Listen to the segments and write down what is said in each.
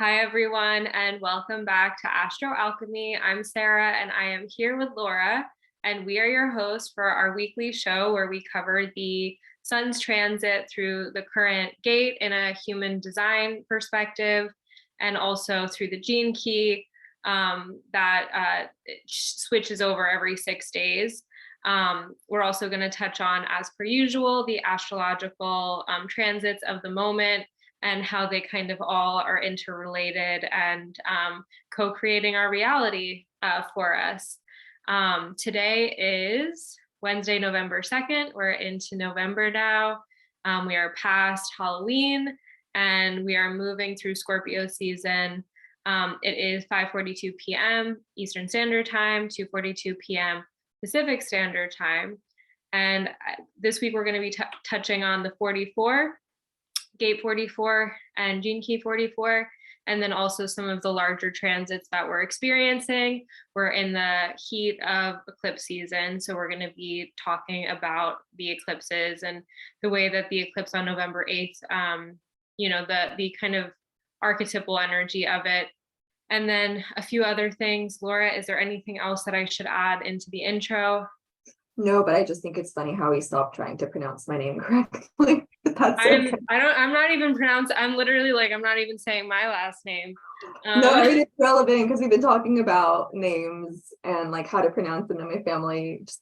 Hi, everyone, and welcome back to Astro Alchemy. I'm Sarah, and I am here with Lora, and we are your hosts for our weekly show where we cover the sun's transit through the current gate in a human design perspective, and also through the gene key that switches over every 6 days. We're also going to touch on, as per usual, the astrological transits of the moment and how they kind of all are interrelated and co-creating our reality for us. Today is Wednesday, November 2nd. We're into November now. We are past Halloween and we are moving through Scorpio season. It is 5:42 p.m. Eastern Standard Time, 2:42 p.m. Pacific Standard Time. And this week we're going to be touching on the 44, Gate 44 and Gene Key 44, and then also some of the larger transits that we're experiencing. We're in the heat of eclipse season, so we're going to be talking about the eclipses and the way that the eclipse on November 8th, the kind of archetypal energy of it. And then a few other things. Laura, is there anything else that I should add into the intro? No, but I just think it's funny how he stopped trying to pronounce my name correctly. I'm not even pronouncing. I'm literally like, I'm not even saying my last name. No, I mean, it's relevant because we've been talking about names and like how to pronounce them in my family. Just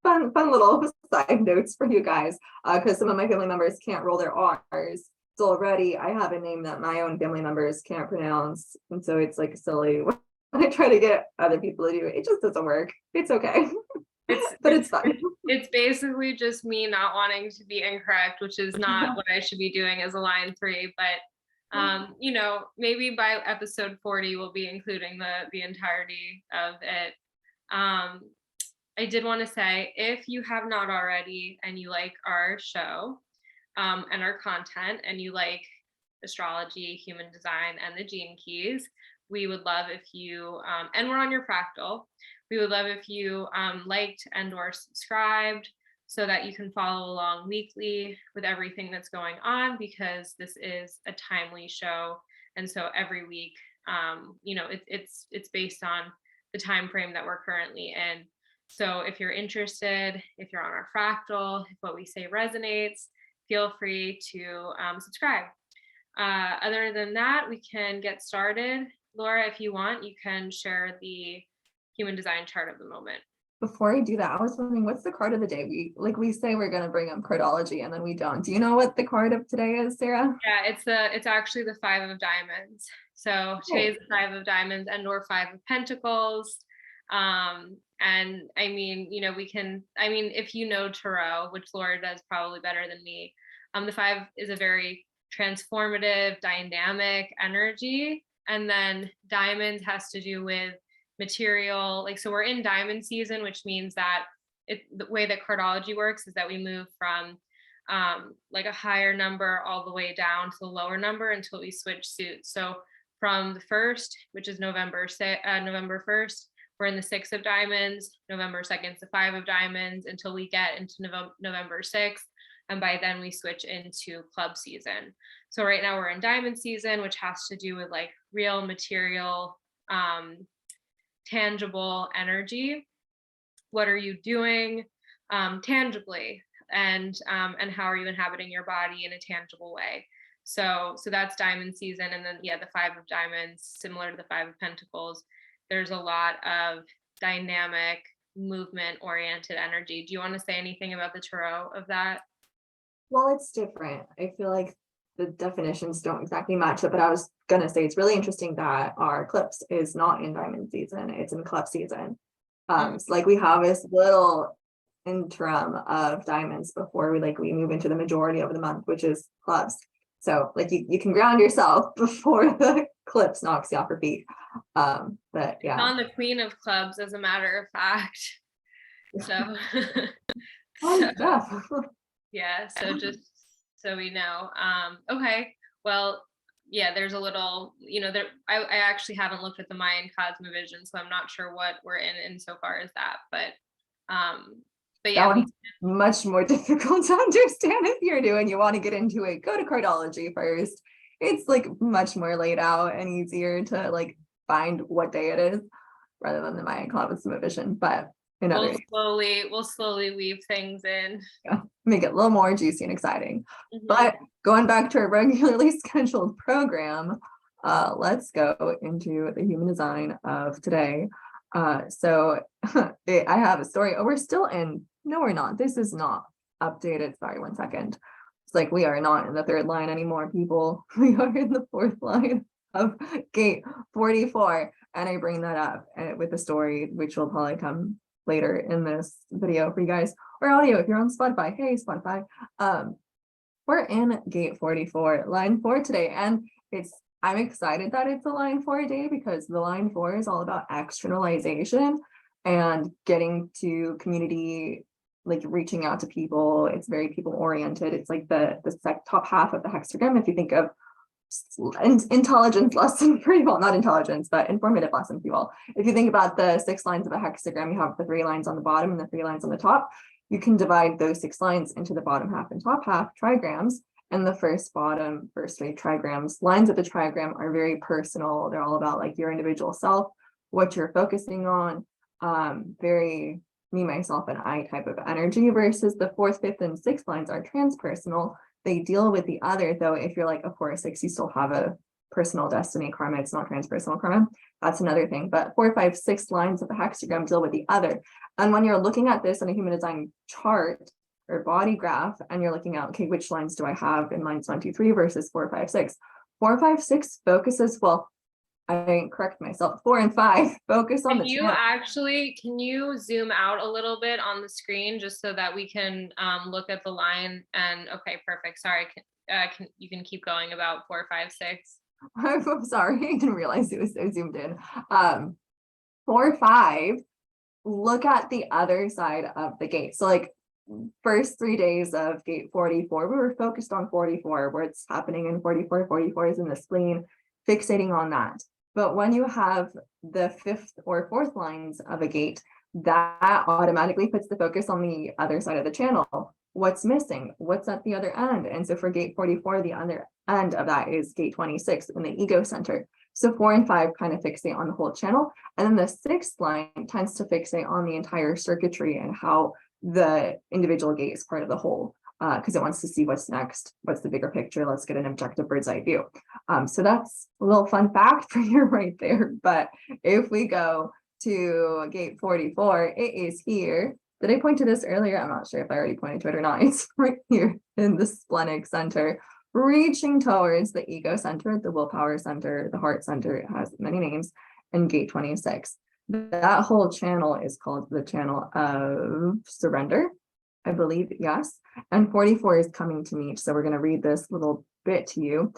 fun little side notes for you guys, because some of my family members can't roll their R's. So already I have a name that my own family members can't pronounce. And so it's like silly when I try to get other people to do it. It just doesn't work. It's okay. But it's fun. It's basically just me not wanting to be incorrect, which is not what I should be doing as a line 3. But maybe by episode 40 we'll be including the entirety of it. I did want to say, if you have not already and you like our show and our content and you like astrology, human design, and the gene keys, we would love if you and we're on your fractal. We would love if you liked and or subscribed so that you can follow along weekly with everything that's going on, because this is a timely show. And so every week, it's based on the time frame that we're currently in. So if you're interested, if you're on our fractal, if what we say resonates, feel free to subscribe. Other than that, we can get started. Laura, if you want, you can share the human design chart of the moment. Before I do that, I was wondering, what's the card of the day? We say we're going to bring up cardology and then we don't. Do you know what the card of today is, Sarah? Yeah, it's actually the 5 of diamonds. So today's the 5 of diamonds and or 5 of pentacles. And I mean, if you know tarot, which Laura does probably better than me, the 5 is a very transformative, dynamic energy. And then diamonds has to do with material, so we're in diamond season, which means that the way that cardology works is that we move from a higher number all the way down to the lower number until we switch suits. So from the 1st, which is November 1st, we're in the 6 of diamonds. November 2nd is the 5 of diamonds until we get into November 6th. And by then we switch into club season. So right now we're in diamond season, which has to do with real material, tangible energy. What are you doing tangibly, and how are you inhabiting your body in a tangible way? So that's diamond season. And then the 5 of diamonds, similar to the 5 of pentacles, there's a lot of dynamic, movement oriented energy. Do you want to say anything about the tarot of that? Well, it's different. I feel like the definitions don't exactly match it, but I was going to say it's really interesting that our eclipse is not in diamond season, it's in club season. So we have this little interim of diamonds before we move into the majority of the month, which is clubs. So you can ground yourself before the eclipse knocks you off your feet. But yeah. On the Queen of Clubs, as a matter of fact. So yeah, so just so we know. Okay, well, yeah, there's a little, I actually haven't looked at the Mayan Cosmovision, so I'm not sure what we're in insofar as that, but yeah, that one's much more difficult to understand if you're doing, you want to get into it, go to cardology first. it's like much more laid out and easier to like find what day it is rather than the Mayan Cosmovision. But in other We'll slowly weave things in. yeah, make it a little more juicy and exciting. Mm-hmm. But going back to our regularly scheduled program, let's go into the human design of today. So I have a story. Oh, we're still in. No, we're not. This is not updated. Sorry, one second. It's like we are not in the third line anymore, people. We are in the fourth line of gate 44. And I bring that up with the story, which will probably come later in this video for you guys, or audio if you're on Spotify. Hey, Spotify. We're in gate 44, line 4 today. And I'm excited that it's a line 4 day because the line 4 is all about externalization and getting to community, like reaching out to people. It's very people oriented. It's like the top half of the hexagram. If you think of intelligence lesson, pretty well, not intelligence, but informative lesson, people. If you think about the 6 lines of a hexagram, you have the 3 lines on the bottom and the 3 lines on the top. You can divide those 6 lines into the bottom half and top half trigrams. And the first 3 trigrams, lines of the trigram are very personal. They're all about like your individual self, what you're focusing on, very me, myself, and I type of energy, versus the 4th, 5th, and 6th lines are transpersonal. They deal with the other, though. If you're like a 4 or 6, you still have a personal destiny karma. It's not transpersonal karma. That's another thing. But 4, 5, 6 lines of the hexagram deal with the other. And when you're looking at this in a human design chart or body graph, and you're looking at, okay, which lines do I have in lines 1, 2, 3 versus 4, 5, 6? 4, 5, 6 focuses, well, I correct myself, 4 and 5 focus on the channel. Can you zoom out a little bit on the screen just so that we can look at the line? And okay, perfect. Sorry, you can keep going about 4, 5, 6. I'm sorry, I didn't realize it was so zoomed in. 4, 5, look at the other side of the gate. So like first 3 days of gate 44, we were focused on 44, what's happening in 44. 44 is in the spleen, fixating on that. But when you have the 5th or 4th lines of a gate, that automatically puts the focus on the other side of the channel. What's missing? What's at the other end? And so for gate 44, the other end of that is gate 26 in the ego center. So 4 and 5 kind of fixate on the whole channel. And then the 6th line tends to fixate on the entire circuitry and how the individual gate is part of the whole, because it wants to see what's next, what's the bigger picture. Let's get an objective bird's eye view. So that's a little fun fact for you right there. But if we go to gate 44, it is here. Did I point to this earlier? I'm not sure if I already pointed to it or not. It's right here in the splenic center, reaching towards the ego center, the willpower center, the heart center. It has many names. And gate 26. That whole channel is called the channel of surrender, I believe, yes. And 44 is coming to meet. So we're going to read this little bit to you.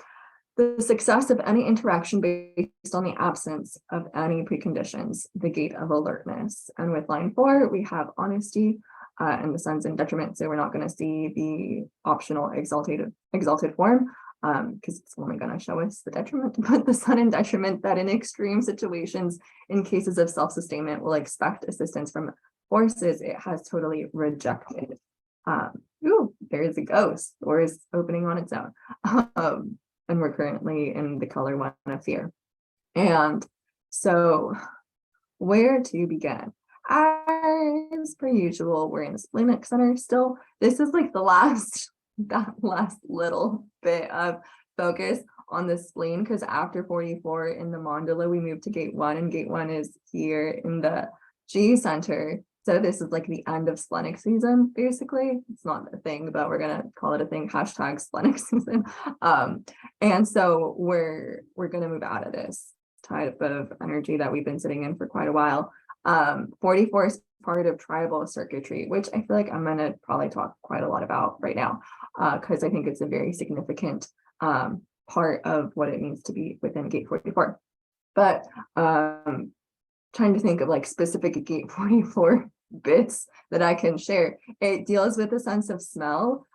The success of any interaction based on the absence of any preconditions, the gate of alertness. And with line 4, we have honesty and the sun's in detriment. So we're not going to see the optional exalted form because it's only going to show us the detriment, but the sun in detriment, that in extreme situations, in cases of self-sustainment, will expect assistance from forces it has totally rejected. Ooh, there is a ghost, or is opening on its own. And we're currently in the color 1 of fear. And so where to begin? As per usual, we're in the splenic center still. This is like that last little bit of focus on the spleen, because after 44 in the mandala, we move to gate 1, and gate 1 is here in the G center. So this is like the end of splenic season, basically. It's not a thing, but we're gonna call it a thing, hashtag splenic season. And so we're gonna move out of this type of energy that we've been sitting in for quite a while. 44 is part of tribal circuitry, which I feel like I'm gonna probably talk quite a lot about right now, because I think it's a very significant part of what it means to be within gate 44. But trying to think of like specific gate 44 bits that I can share. It deals with the sense of smell.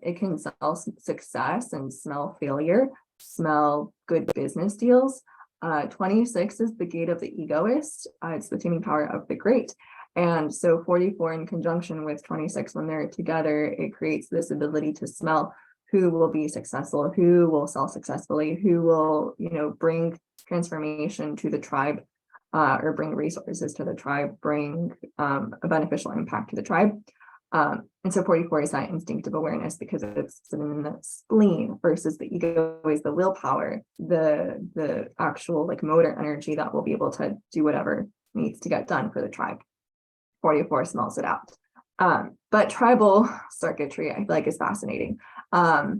It can smell success and smell failure, smell good business deals. 26 is the gate of the egoist. It's the taming power of the great. And so 44 in conjunction with 26, when they're together, it creates this ability to smell who will be successful, who will sell successfully, who will, bring transformation to the tribe, or bring resources to the tribe, bring a beneficial impact to the tribe. And so 44 is that instinctive awareness because it's sitting in the spleen versus the ego is the willpower, the actual like motor energy that will be able to do whatever needs to get done for the tribe. 44 smells it out. But tribal circuitry, I feel like, is fascinating. A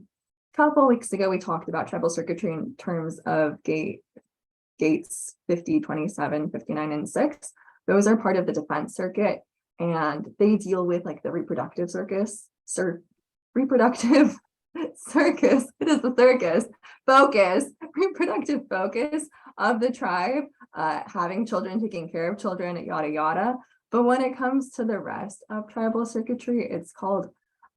couple weeks ago, we talked about tribal circuitry in terms of gates 50, 27, 59, and 6. Those are part of the defense circuit, and they deal with like the reproductive circus. Reproductive circus. It is the circus focus, reproductive focus of the tribe, having children, taking care of children, yada yada. But when it comes to the rest of tribal circuitry, it's called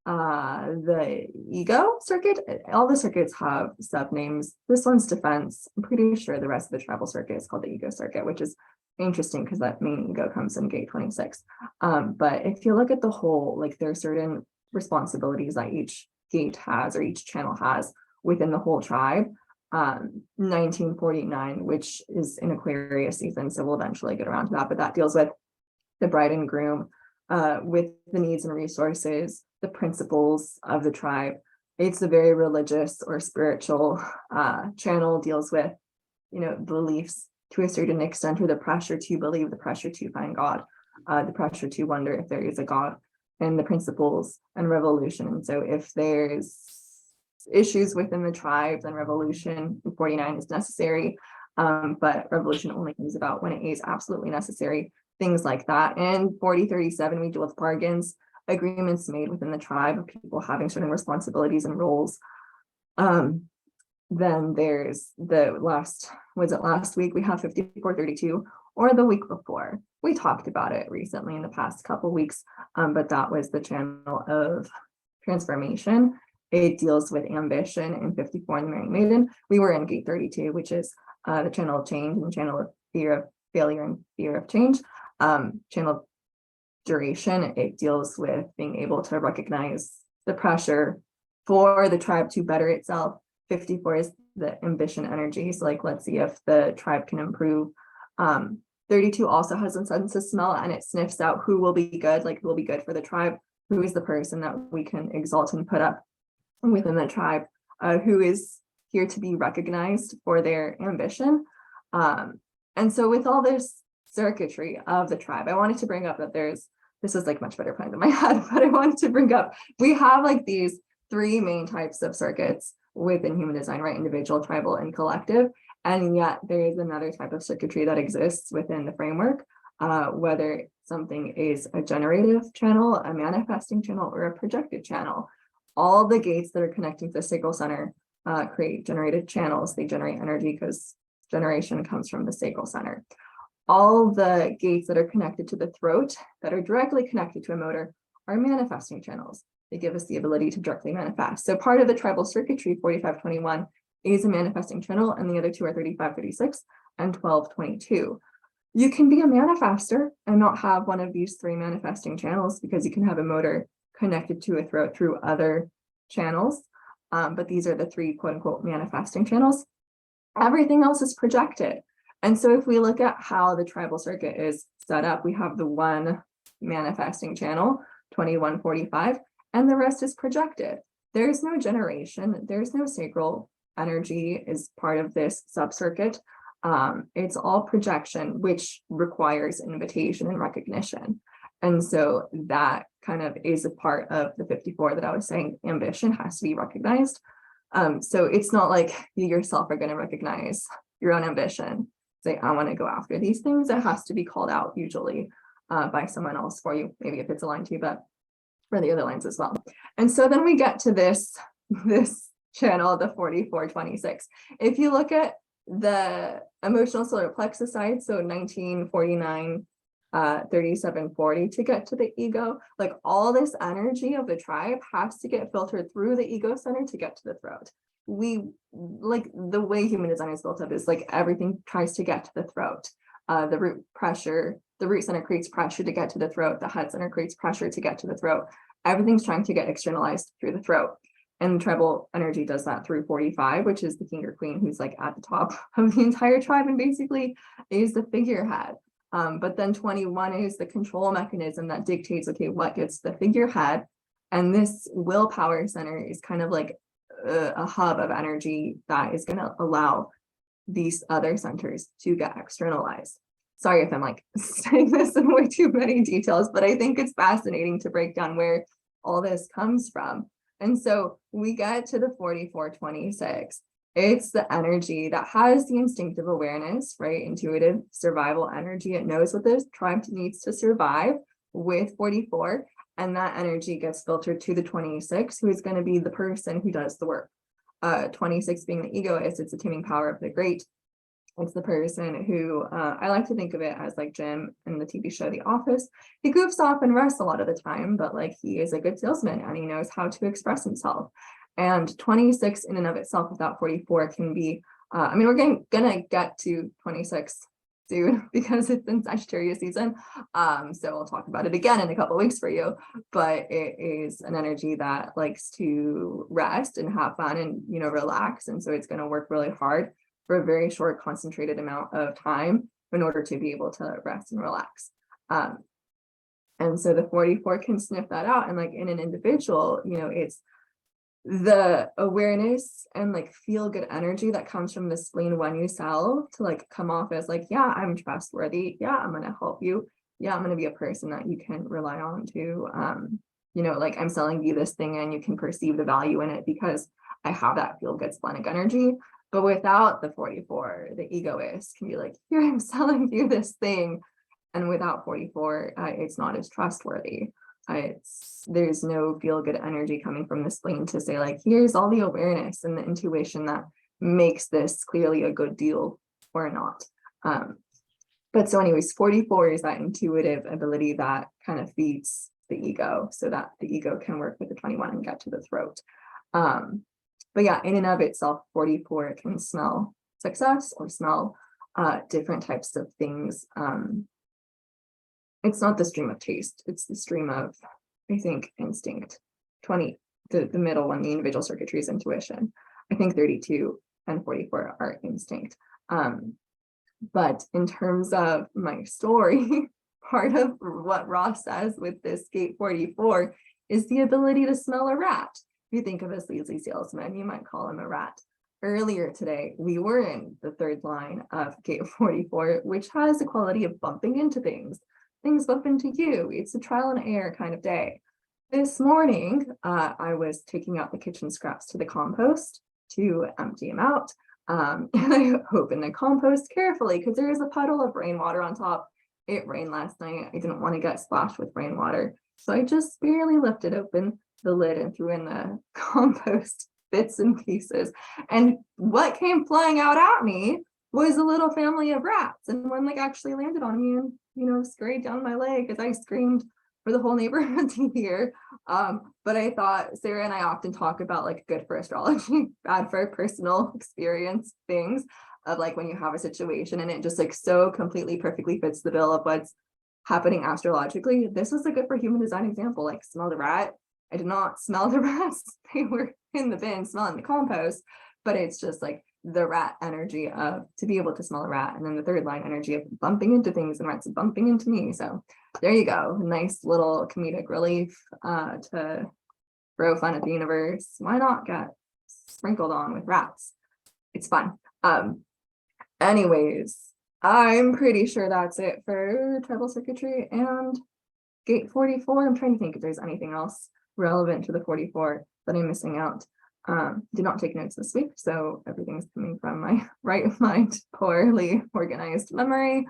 the ego circuit. All the circuits have subnames. This one's defense. I'm pretty sure the rest of the tribal circuit is called the ego circuit, which is interesting because that main ego comes in gate 26. But if you look at the whole, like there are certain responsibilities that each gate has or each channel has within the whole tribe. 1949, which is in Aquarius season, so we'll eventually get around to that, but that deals with the bride and groom, with the needs and resources, the principles of the tribe. It's a very religious or spiritual channel, deals with, beliefs to a certain extent, or the pressure to believe, the pressure to find God, the pressure to wonder if there is a God, and the principles and revolution. And so if there's issues within the tribe, then revolution in 49 is necessary, but revolution only comes about when it is absolutely necessary. Things like that. And 4037, we deal with bargains, agreements made within the tribe of people having certain responsibilities and roles. Then there's last week we have 5432, or the week before. We talked about it recently in the past couple of weeks, but that was the channel of transformation. It deals with ambition in 54 in the Marrying Maiden. We were in gate 32, which is the channel of change and channel of fear of failure and fear of change. Channel of duration, it deals with being able to recognize the pressure for the tribe to better itself. 54 is the ambition energy. So like, let's see if the tribe can improve. 32 also has a sense of smell, and it sniffs out who will be good, like who will be good for the tribe, who is the person that we can exalt and put up within the tribe, who is here to be recognized for their ambition. And so with all this circuitry of the tribe, I wanted to bring up that this is like much better planned in my head, but I wanted to bring up, we have like these three main types of circuits within human design, right? Individual, tribal, and collective. And yet there is another type of circuitry that exists within the framework, whether something is a generative channel, a manifesting channel, or a projected channel. All the gates that are connecting to the sacral center create generated channels. They generate energy because generation comes from the sacral center. All the gates that are connected to the throat, that are directly connected to a motor, are manifesting channels. They give us the ability to directly manifest. So part of the tribal circuitry, 4521, is a manifesting channel, and the other two are 3536 and 1222. You can be a manifester and not have one of these three manifesting channels, because you can have a motor connected to a throat through other channels. But these are the three quote unquote manifesting channels. Everything else is projected. And so if we look at how the tribal circuit is set up, we have the one manifesting channel, 2145, and the rest is projected. There's no generation, there's no sacral energy is part of this subcircuit. It's all projection, which requires invitation and recognition. And so that kind of is a part of the 54 that I was saying, ambition has to be recognized. So it's not like you yourself are going to recognize your own ambition. Say, I want to go after these things. It has to be called out usually by someone else for you, maybe if it's aligned to you, but for the other lines as well. And so then we get to this channel, the 4426. If you look at the emotional solar plexus side, so 1949, 3740 to get to the ego, like all this energy of the tribe has to get filtered through the ego center to get to the throat. We like the way human design is built up is like everything tries to get to the throat. The root center creates pressure to get to the throat. The head center creates pressure to get to the throat. Everything's trying to get externalized through the throat. And tribal energy does that through 45, which is the king or queen who's like at the top of the entire tribe and basically is the figurehead. But then 21 is the control mechanism that dictates, okay, what gets the figurehead. And this willpower center is kind of like a hub of energy that is going to allow these other centers to get externalized. Sorry if I'm like saying this in way too many details, but I think it's fascinating to break down where all this comes from. And so we get to the 4426. It's the energy that has the instinctive awareness, right? Intuitive survival energy. It knows what the tribe needs to survive with 44. And that energy gets filtered to the 26, who is going to be the person who does the work. 26 being the egoist, it's the taming power of the great. It's the person who I like to think of it as like Jim in the TV show The Office. He goofs off and rests a lot of the time, but like he is a good salesman and he knows how to express himself. And 26 in and of itself without 44 can be, I mean, we're gonna get to 26 soon because it's in Sagittarius season. So I'll talk about it again in a couple of weeks for you, but it is an energy that likes to rest and have fun and, you know, relax. And so it's going to work really hard for a very short, concentrated amount of time in order to be able to rest and relax. And so the 44 can sniff that out. And like in an individual, you know, it's the awareness and like feel good energy that comes from the spleen when you sell to like come off as like, yeah, I'm trustworthy. Yeah, I'm going to help you. Yeah, I'm going to be a person that you can rely on to, you know, like I'm selling you this thing and you can perceive the value in it because I have that feel good splenic energy. But without the 44, the egoist can be like, here, I'm selling you this thing. And without 44, it's not as trustworthy. There's no feel good energy coming from the spleen to say like, here's all the awareness and the intuition that makes this clearly a good deal or not. But so anyways, 44 is that intuitive ability that kind of feeds the ego so that the ego can work with the 21 and get to the throat. But yeah, in and of itself, 44 can smell success or smell different types of things. It's not the stream of taste, it's the stream of, I think, instinct. 20, the middle one, the individual circuitry is intuition. I think 32 and 44 are instinct. But in terms of my story, part of what Ross says with this gate 44 is the ability to smell a rat. If you think of a sleazy salesman, you might call him a rat. Earlier today, we were in the third line of gate 44, which has the quality of bumping into things. Things bump into you. It's a trial and error kind of day. This morning, I was taking out the kitchen scraps to the compost to empty them out. And I opened the compost carefully because there is a puddle of rainwater on top. It rained last night. I didn't want to get splashed with rainwater. So I just barely lifted open the lid and threw in the compost bits and pieces. And what came flying out at me was a little family of rats. And one like actually landed on me and, you know, scurried down my leg as I screamed for the whole neighborhood to hear. But I thought Sarah and I often talk about like good for astrology, bad for personal experience things of like when you have a situation and it just like so completely perfectly fits the bill of what's happening astrologically. This was a good for human design example, like smell the rat. I did not smell the rats. They were in the bin smelling the compost, but it's just like the rat energy of to be able to smell a rat. And then the third line energy of bumping into things and rats bumping into me. So there you go. Nice little comedic relief to throw fun at the universe. Why not get sprinkled on with rats? It's fun. Anyways, I'm pretty sure that's it for tribal circuitry and gate 44. I'm trying to think if there's anything else relevant to the 44 that I'm missing out. Did not take notes this week, so everything's coming from my right mind, poorly organized memory.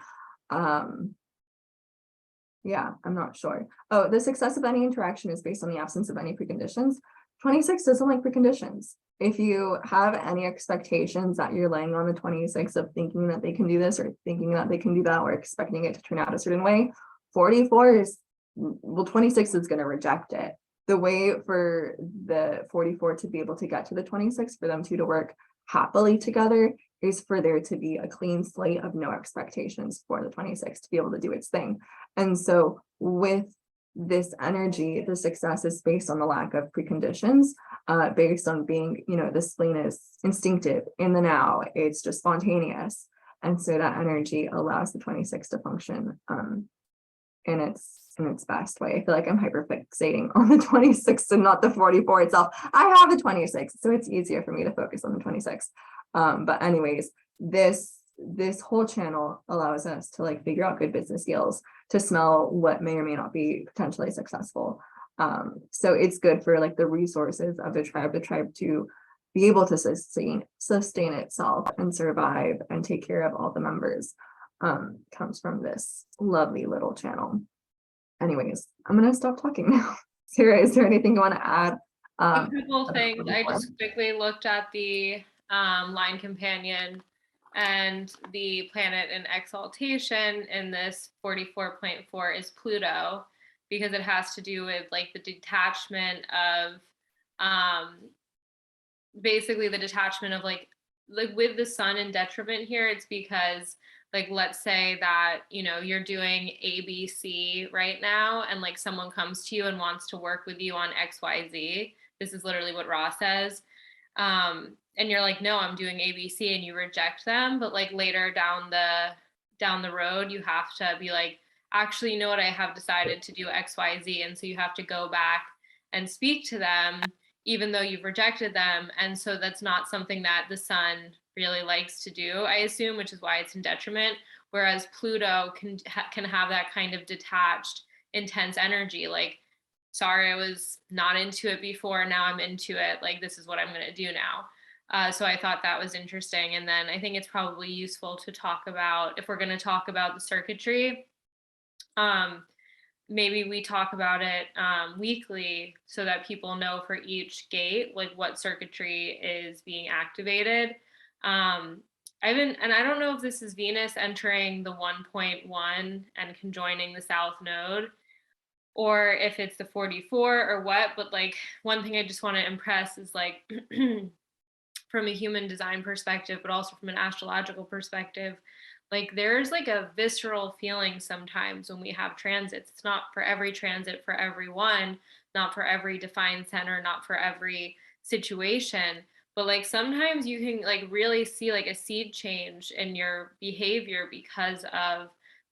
Yeah, I'm not sure. Oh, the success of any interaction is based on the absence of any preconditions. 26 doesn't like preconditions. If you have any expectations that you're laying on the 26 of thinking that they can do this or thinking that they can do that or expecting it to turn out a certain way, 44 is, well, 26 is going to reject it. The way for the 44 to be able to get to the 26, for them two to work happily together, is for there to be a clean slate of no expectations for the 26 to be able to do its thing. And so with this energy, the success is based on the lack of preconditions. based on being, the spleen is instinctive in the now, it's just spontaneous. And so that energy allows the 26 to function in its best way. I feel like I'm hyperfixating on the 26 and not the 44 itself. I have the 26, so it's easier for me to focus on the 26. But anyways, this whole channel allows us to like figure out good business deals, to smell what may or may not be potentially successful. So it's good for like the resources of the tribe to be able to sustain itself and survive and take care of all the members. Comes from this lovely little channel. Anyways, I'm gonna stop talking now. Sarah, is there anything you want to add? A couple things. I just quickly looked at the line companion and the planet in exaltation in this 44.4 is Pluto, because it has to do with like the detachment of basically the detachment of like with the sun in detriment here. It's because like, let's say that, you're doing ABC right now and like someone comes to you and wants to work with you on XYZ. This is literally what Ra says. And you're like, no, I'm doing ABC, and you reject them. But like later down the road, you have to be like, actually, you know what? I have decided to do XYZ. And so you have to go back and speak to them, even though you've rejected them. And so that's not something that the sun really likes to do, I assume, which is why it's in detriment. Whereas Pluto can have that kind of detached, intense energy. Like, sorry, I was not into it before. Now I'm into it. Like, this is what I'm going to do now. So I thought that was interesting. And then I think it's probably useful to talk about, if we're going to talk about the circuitry, maybe we talk about it weekly so that people know for each gate, like what circuitry is being activated. And I don't know if this is Venus entering the 1.1 and conjoining the South Node, or if it's the 44 or what, but like one thing I just want to impress is like, from a human design perspective, but also from an astrological perspective, like there's like a visceral feeling sometimes when we have transits. It's not for every transit for everyone, not for every defined center, not for every situation, but like sometimes you can like really see like a seed change in your behavior because of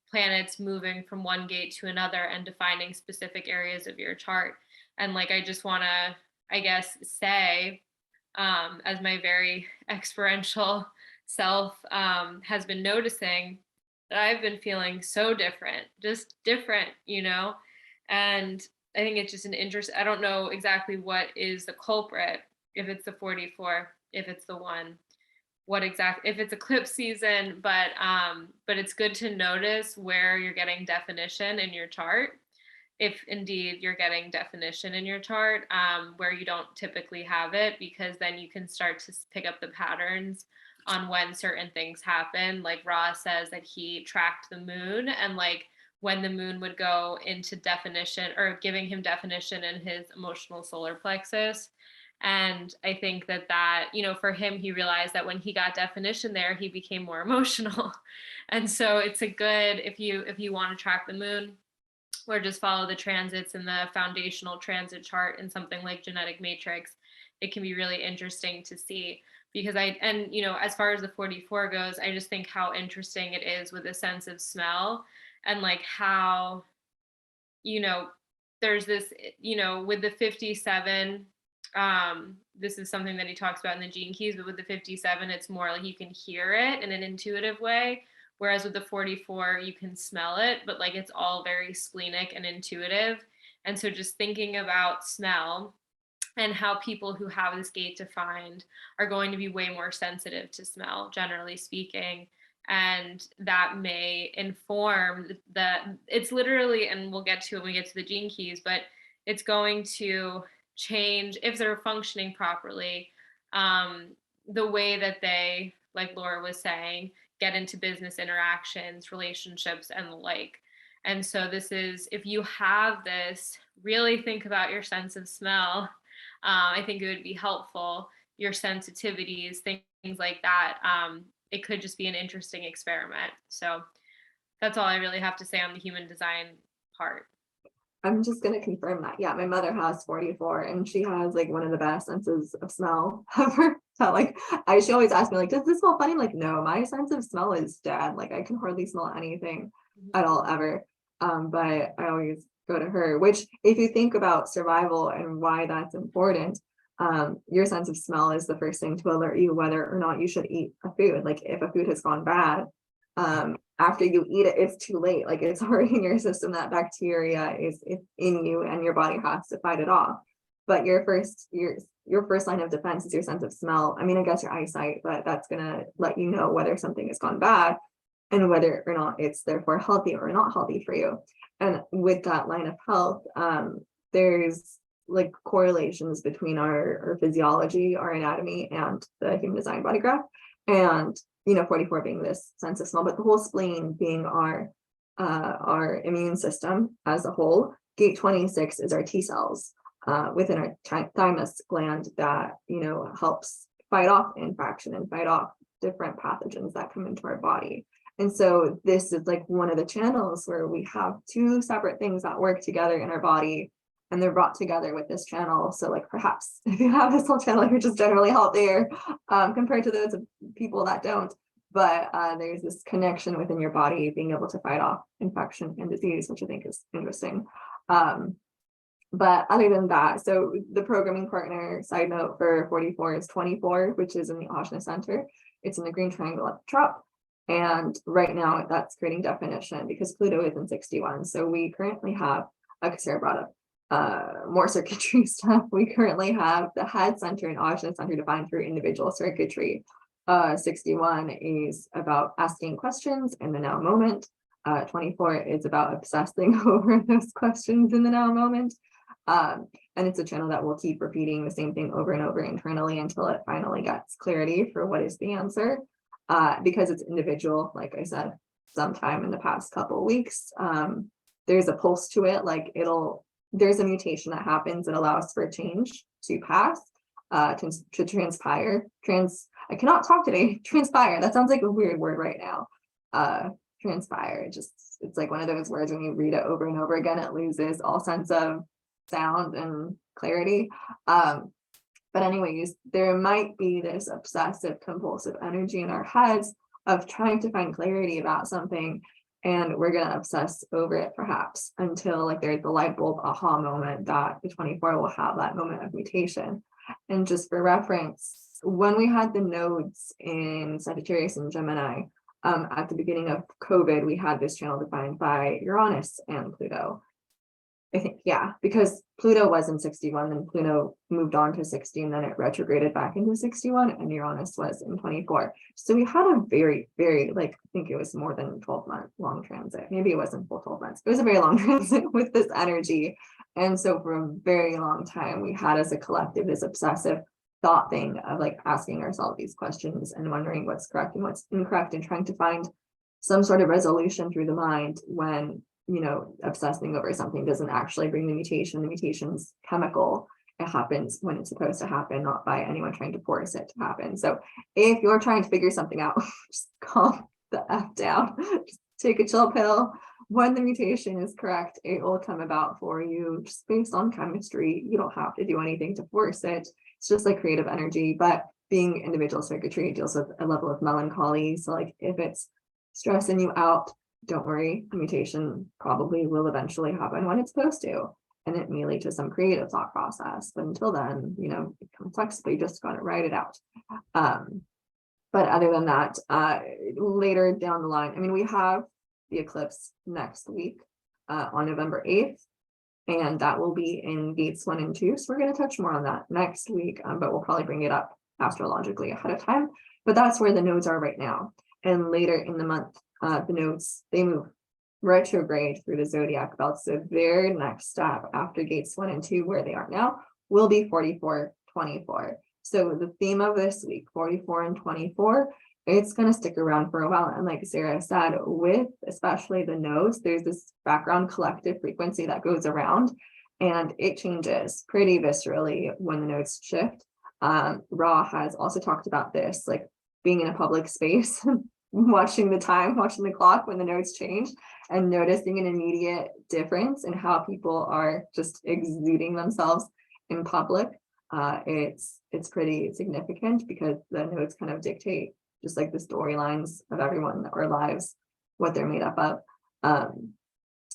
planets moving from one gate to another and defining specific areas of your chart. And like I just want to, I guess, say, as my very experiential self has been noticing, that I've been feeling so different, just different, and I think it's just an interest. I don't know exactly what is the culprit, if it's the 44, if it's the one, if it's eclipse season, but it's good to notice where you're getting definition in your chart, if indeed you're getting definition in your chart, where you don't typically have it, because then you can start to pick up the patterns on when certain things happen. Like Ra says that he tracked the moon, and like when the moon would go into definition, or giving him definition in his emotional solar plexus. And I think that for him, he realized that when he got definition there, he became more emotional. And so it's a good, if you want to track the moon, or just follow the transits in the foundational transit chart in something like Genetic Matrix, it can be really interesting to see. Because as far as the 44 goes, I just think how interesting it is with a sense of smell, and like how, there's this, with the 57, this is something that he talks about in the Gene Keys, but with the 57, it's more like you can hear it in an intuitive way. Whereas with the 44, you can smell it, but like it's all very splenic and intuitive. And so just thinking about smell and how people who have this gate defined are going to be way more sensitive to smell, generally speaking. And that may inform it's literally, and we'll get to it when we get to the Gene Keys, but it's going to change, if they're functioning properly, the way that they, like Lora was saying, get into business interactions, relationships, and the like. And so this is, if you have this, really think about your sense of smell. I think it would be helpful, your sensitivities, things like that. It could just be an interesting experiment. So that's all I really have to say on the human design part. I'm just gonna confirm that. Yeah, my mother has 44 and she has like one of the best senses of smell ever. So like she always asks me, like, does this smell funny? I'm like, no, my sense of smell is dead. Like I can hardly smell anything at all ever. But I always go to her, which if you think about survival and why that's important, your sense of smell is the first thing to alert you whether or not you should eat a food. Like if a food has gone bad, after you eat it, it's too late. Like it's already in your system. That bacteria is in you and your body has to fight it off. But your first line of defense is your sense of smell. I mean, I guess your eyesight, but that's gonna let you know whether something has gone bad and whether or not it's therefore healthy or not healthy for you. And with that line of health, there's like correlations between our physiology, our anatomy, and the human design body graph. And 44 being this sense of smell, but the whole spleen being our immune system as a whole. Gate 26 is our T cells within our thymus gland that helps fight off infection and fight off different pathogens that come into our body. And so this is like one of the channels where we have two separate things that work together in our body, and they're brought together with this channel. So like perhaps if you have this whole channel, you're just generally healthier compared to those of people that don't. But there's this connection within your body being able to fight off infection and disease, which I think is interesting. But other than that, so the programming partner, side note for 44 is 24, which is in the Ajna Center. It's in the green triangle at the top. And right now that's creating definition because Pluto is in 61. So we currently have, like Sarah brought up, more circuitry stuff. We currently have the head center and Ajna Center defined through individual circuitry. 61 is about asking questions in the now moment. 24 is about obsessing over those questions in the now moment. And it's a channel that will keep repeating the same thing over and over internally until it finally gets clarity for what is the answer. Because it's individual, like I said, sometime in the past couple of weeks, there's a pulse to it. Like there's a mutation that happens that allows for change to pass, to transpire. I cannot talk today. Transpire. That sounds like a weird word right now. Transpire. It's like one of those words when you read it over and over again, it loses all sense of sound and clarity. But anyways, there might be this obsessive compulsive energy in our heads of trying to find clarity about something, and we're going to obsess over it perhaps until like there's the light bulb aha moment that the 24 will have that moment of mutation. And just for reference, when we had the nodes in Sagittarius and Gemini, at the beginning of COVID, we had this channel defined by Uranus and Pluto. I think, yeah, because Pluto was in 61, then Pluto moved on to 60, and then it retrograded back into 61, and Uranus was in 24. So we had a very, very, like, I think it was more than 12-month long transit. Maybe it wasn't full 12 months. It was a very long transit with this energy. And so for a very long time, we had as a collective this obsessive thought thing of like asking ourselves these questions and wondering what's correct and what's incorrect and trying to find some sort of resolution through the mind when obsessing over something doesn't actually bring the mutation. The mutation's chemical. It happens when it's supposed to happen, not by anyone trying to force it to happen. So if you're trying to figure something out, just calm the F down. Just take a chill pill. When the mutation is correct, it will come about for you just based on chemistry. You don't have to do anything to force it. It's just like creative energy, but being individual circuitry deals with a level of melancholy. So like if it's stressing you out, don't worry, the mutation probably will eventually happen when it's supposed to, and it may lead to some creative thought process. But until then, become flexible, you just got to write it out. But other than that, later down the line, I mean, we have the eclipse next week on November 8th, and that will be in gates 1 and 2. So we're going to touch more on that next week, but we'll probably bring it up astrologically ahead of time. But that's where the nodes are right now. And later in the month, the nodes, they move retrograde through the zodiac belt. So their next step after gates 1 and 2, where they are now, will be 44, 24. So the theme of this week, 44 and 24, it's going to stick around for a while. And like Sarah said, with especially the nodes, there's this background collective frequency that goes around, and it changes pretty viscerally when the nodes shift. Ra has also talked about this, like being in a public space watching the time, watching the clock when the nodes change, and noticing an immediate difference in how people are just exuding themselves in public. It's pretty significant because the nodes kind of dictate just like the storylines of everyone, our lives, what they're made up of.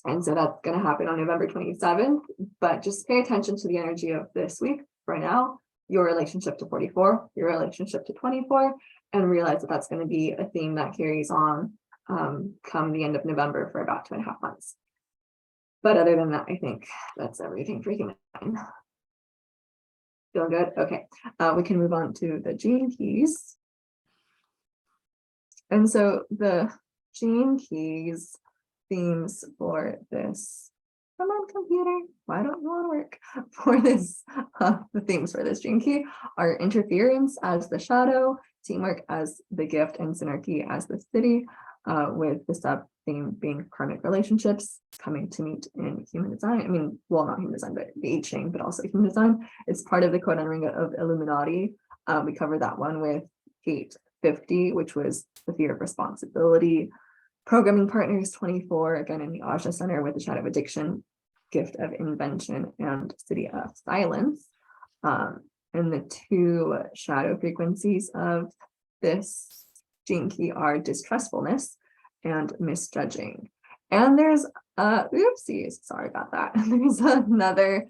And so that's going to happen on November 27th, but just pay attention to the energy of this week right now, your relationship to 44, your relationship to 24, and realize that that's going to be a theme that carries on come the end of November for about 2.5 months. But other than that, I think that's everything for human. Feel good? Okay, we can move on to the gene keys. And so the gene keys themes for this, come on computer, why don't you want to work? For this, the themes for this gene key are interference as the shadow, teamwork as the gift, and synarchy as the city, with the sub theme being karmic relationships coming to meet in human design. I mean, well, not human design, but the Ching, but also human design. It's part of the code ring of Illuminati. We covered that one with 850, which was the fear of responsibility. Programming partners 24, again in the Aja Center with the shadow of addiction, gift of invention, and city of silence. And the two shadow frequencies of this gene key are distrustfulness and misjudging. And there's oopsies, sorry about that. There's another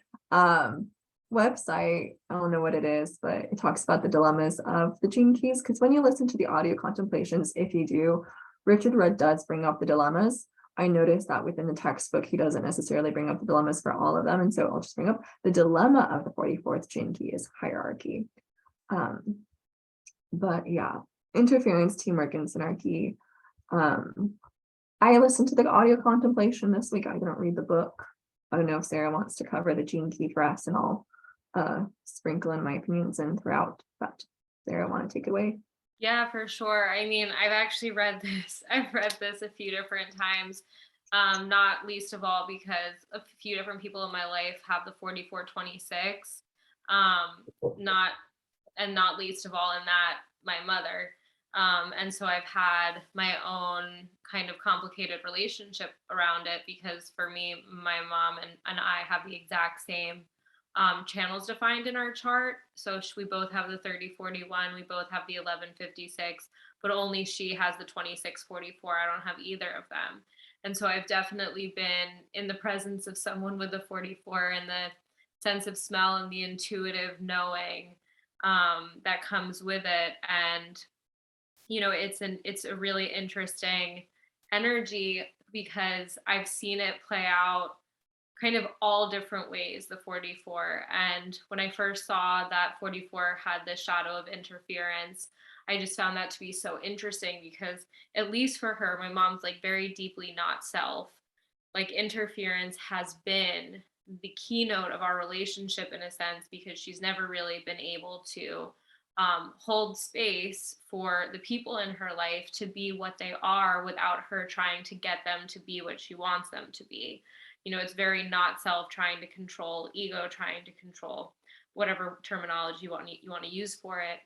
website, I don't know what it is, but it talks about the dilemmas of the gene keys, because when you listen to the audio contemplations, if you do, Richard Rudd does bring up the dilemmas. I noticed that within the textbook, he doesn't necessarily bring up the dilemmas for all of them. And so I'll just bring up the dilemma of the 44th gene key is hierarchy. But yeah, interference, teamwork, and synarchy. I listened to the audio contemplation this week. I didn't read the book. I don't know if Sarah wants to cover the gene key for us, and I'll sprinkle in my opinions in throughout. But Sarah, want to take it away? Yeah, for sure. I mean, I've actually read this. I've read this a few different times, not least of all because a few different people in my life have the 4426. Not least of all in that, my mother. And so I've had my own kind of complicated relationship around it because for me, my mom and I have the exact same channels defined in our chart. So we both have the 3041, we both have the 1156, but only she has the 2644. I don't have either of them. And so I've definitely been in the presence of someone with the 44 and the sense of smell and the intuitive knowing that comes with it. And, you know, it's a really interesting energy because I've seen it play out kind of all different ways, the 44. And when I first saw that 44 had the shadow of interference, I just found that to be so interesting because at least for her, my mom's like very deeply not self. Like interference has been the keynote of our relationship in a sense because she's never really been able to hold space for the people in her life to be what they are without her trying to get them to be what she wants them to be. You know, it's very not self trying to control, ego trying to control, whatever terminology you want to use for it.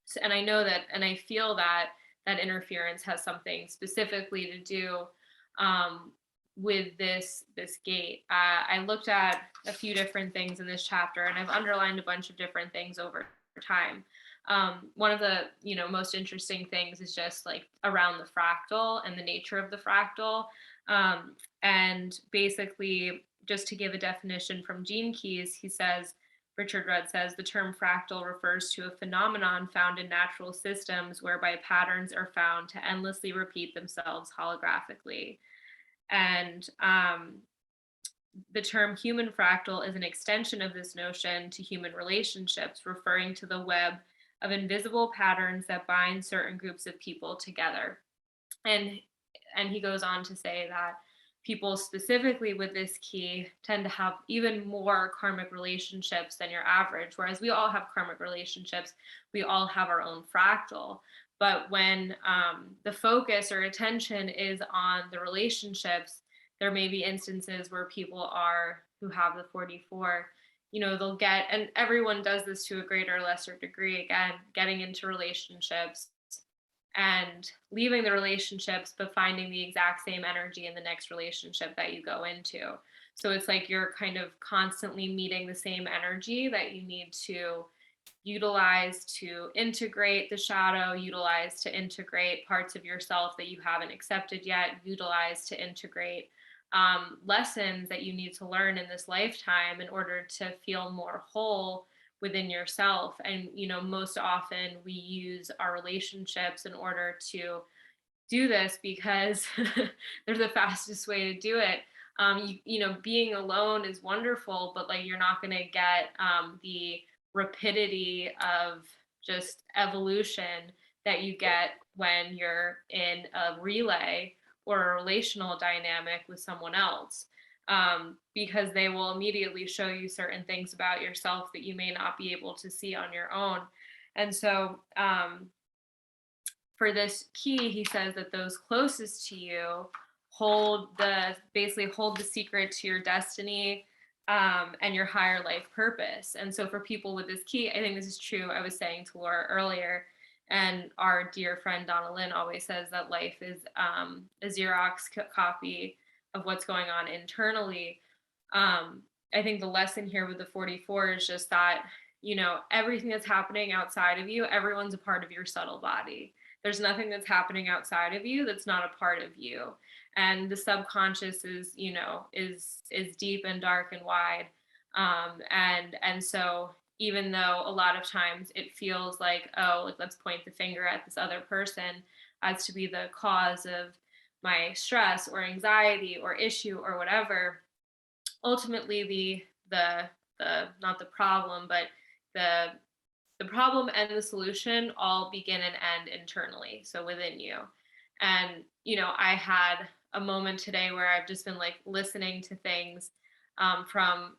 So, and I know that, and I feel that that interference has something specifically to do with this gate. I looked at a few different things in this chapter, and I've underlined a bunch of different things over time. One of the most interesting things is just like around the fractal and the nature of the fractal. And basically, just to give a definition from Gene Keys, he says, Richard Rudd says, the term fractal refers to a phenomenon found in natural systems whereby patterns are found to endlessly repeat themselves holographically. And the term human fractal is an extension of this notion to human relationships, referring to the web of invisible patterns that bind certain groups of people together. And he goes on to say that people specifically with this key tend to have even more karmic relationships than your average, whereas we all have karmic relationships, we all have our own fractal. But when the focus or attention is on the relationships, there may be instances where people who have the 44, they'll get, and everyone does this to a greater or lesser degree, again, getting into relationships and leaving the relationships, but finding the exact same energy in the next relationship that you go into. So it's like you're kind of constantly meeting the same energy that you need to utilize to integrate the shadow, utilize to integrate parts of yourself that you haven't accepted yet, utilize to integrate lessons that you need to learn in this lifetime in order to feel more whole within yourself. And, most often we use our relationships in order to do this because they're the fastest way to do it. Being alone is wonderful, but like you're not going to get the rapidity of just evolution that you get when you're in a relay or a relational dynamic with someone else, because they will immediately show you certain things about yourself that you may not be able to see on your own. And so for this key, he says that those closest to you basically hold the secret to your destiny, and your higher life purpose. And so for people with this key, I think this is true. I was saying to Laura earlier, and our dear friend Donna Lynn always says that life is a Xerox copy of what's going on internally. I think the lesson here with the 44 is just that, everything that's happening outside of you, everyone's a part of your subtle body. There's nothing that's happening outside of you that's not a part of you. And the subconscious is, is deep and dark and wide. And so even though a lot of times it feels like, oh, like let's point the finger at this other person as to be the cause of my stress or anxiety or issue or whatever, ultimately the not the problem, but the problem and the solution all begin and end internally, so within you. And I had a moment today where I've just been like listening to things from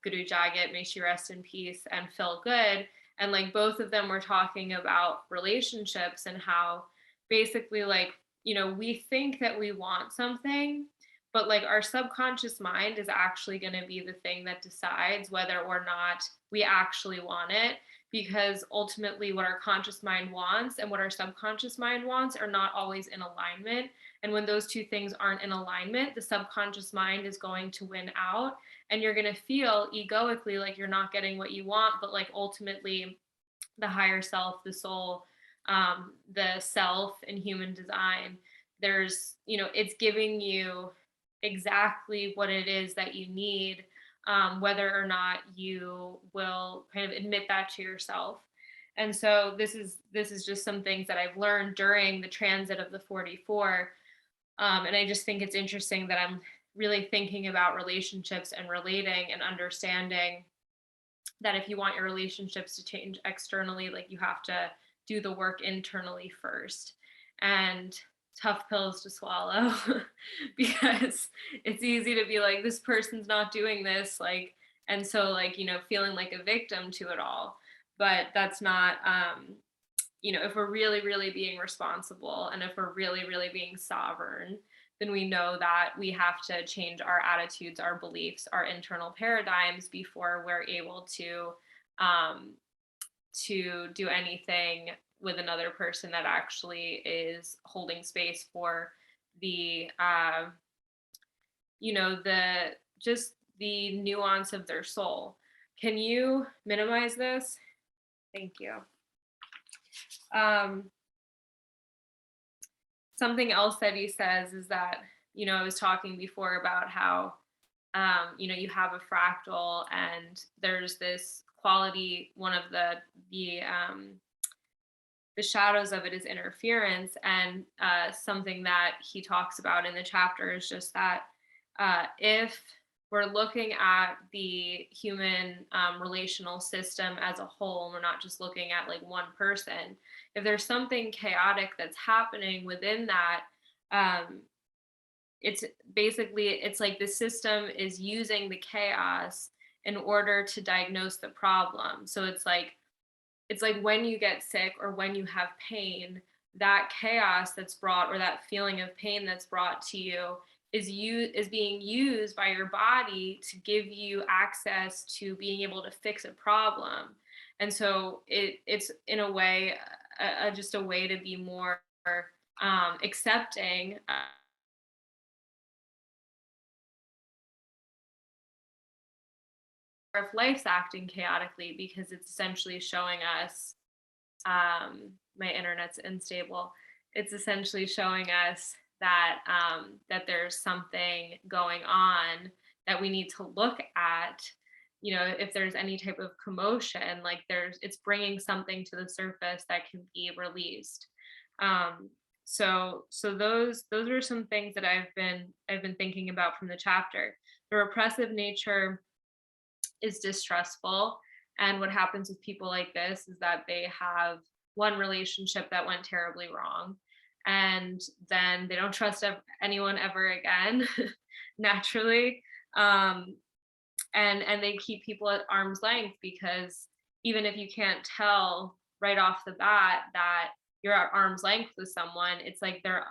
Guru Jagat, may she rest in peace, and Phil Good, and like both of them were talking about relationships and how basically like we think that we want something, but like our subconscious mind is actually going to be the thing that decides whether or not we actually want it, because ultimately what our conscious mind wants and what our subconscious mind wants are not always in alignment. And when those two things aren't in alignment, the subconscious mind is going to win out, and you're going to feel egoically like you're not getting what you want, but like ultimately the higher self, the soul, the self and human design, there's, it's giving you exactly what it is that you need, whether or not you will kind of admit that to yourself. And so this is just some things that I've learned during the transit of the 44. And I just think it's interesting that I'm really thinking about relationships and relating and understanding that if you want your relationships to change externally, like you have to do the work internally first. And tough pills to swallow because it's easy to be like, this person's not doing this, like, and so like, feeling like a victim to it all. But that's not, if we're really, really being responsible, and if we're really, really being sovereign, then we know that we have to change our attitudes, our beliefs, our internal paradigms before we're able to do anything with another person that actually is holding space for the just the nuance of their soul. Can you minimize this? Thank you. Something else that he says is that, I was talking before about how you have a fractal, and there's this quality, one of the shadows of it is interference. And something that he talks about in the chapter is just that if we're looking at the human relational system as a whole, and we're not just looking at like one person, if there's something chaotic that's happening within that, it's like the system is using the chaos in order to diagnose the problem. So it's like when you get sick or when you have pain, that chaos that's brought, or that feeling of pain that's brought to you, is being used by your body to give you access to being able to fix a problem. And so it's in a way just a way to be more accepting if life's acting chaotically, because it's essentially showing us, my internet's unstable. It's essentially showing us that that there's something going on that we need to look at. You know, if there's any type of commotion, like it's bringing something to the surface that can be released. So those are some things that I've been thinking about from the chapter. The repressive nature is distrustful. And what happens with people like this is that they have one relationship that went terribly wrong. And then they don't trust anyone ever again, naturally. And they keep people at arm's length, because even if you can't tell right off the bat that you're at arm's length with someone, it's like they're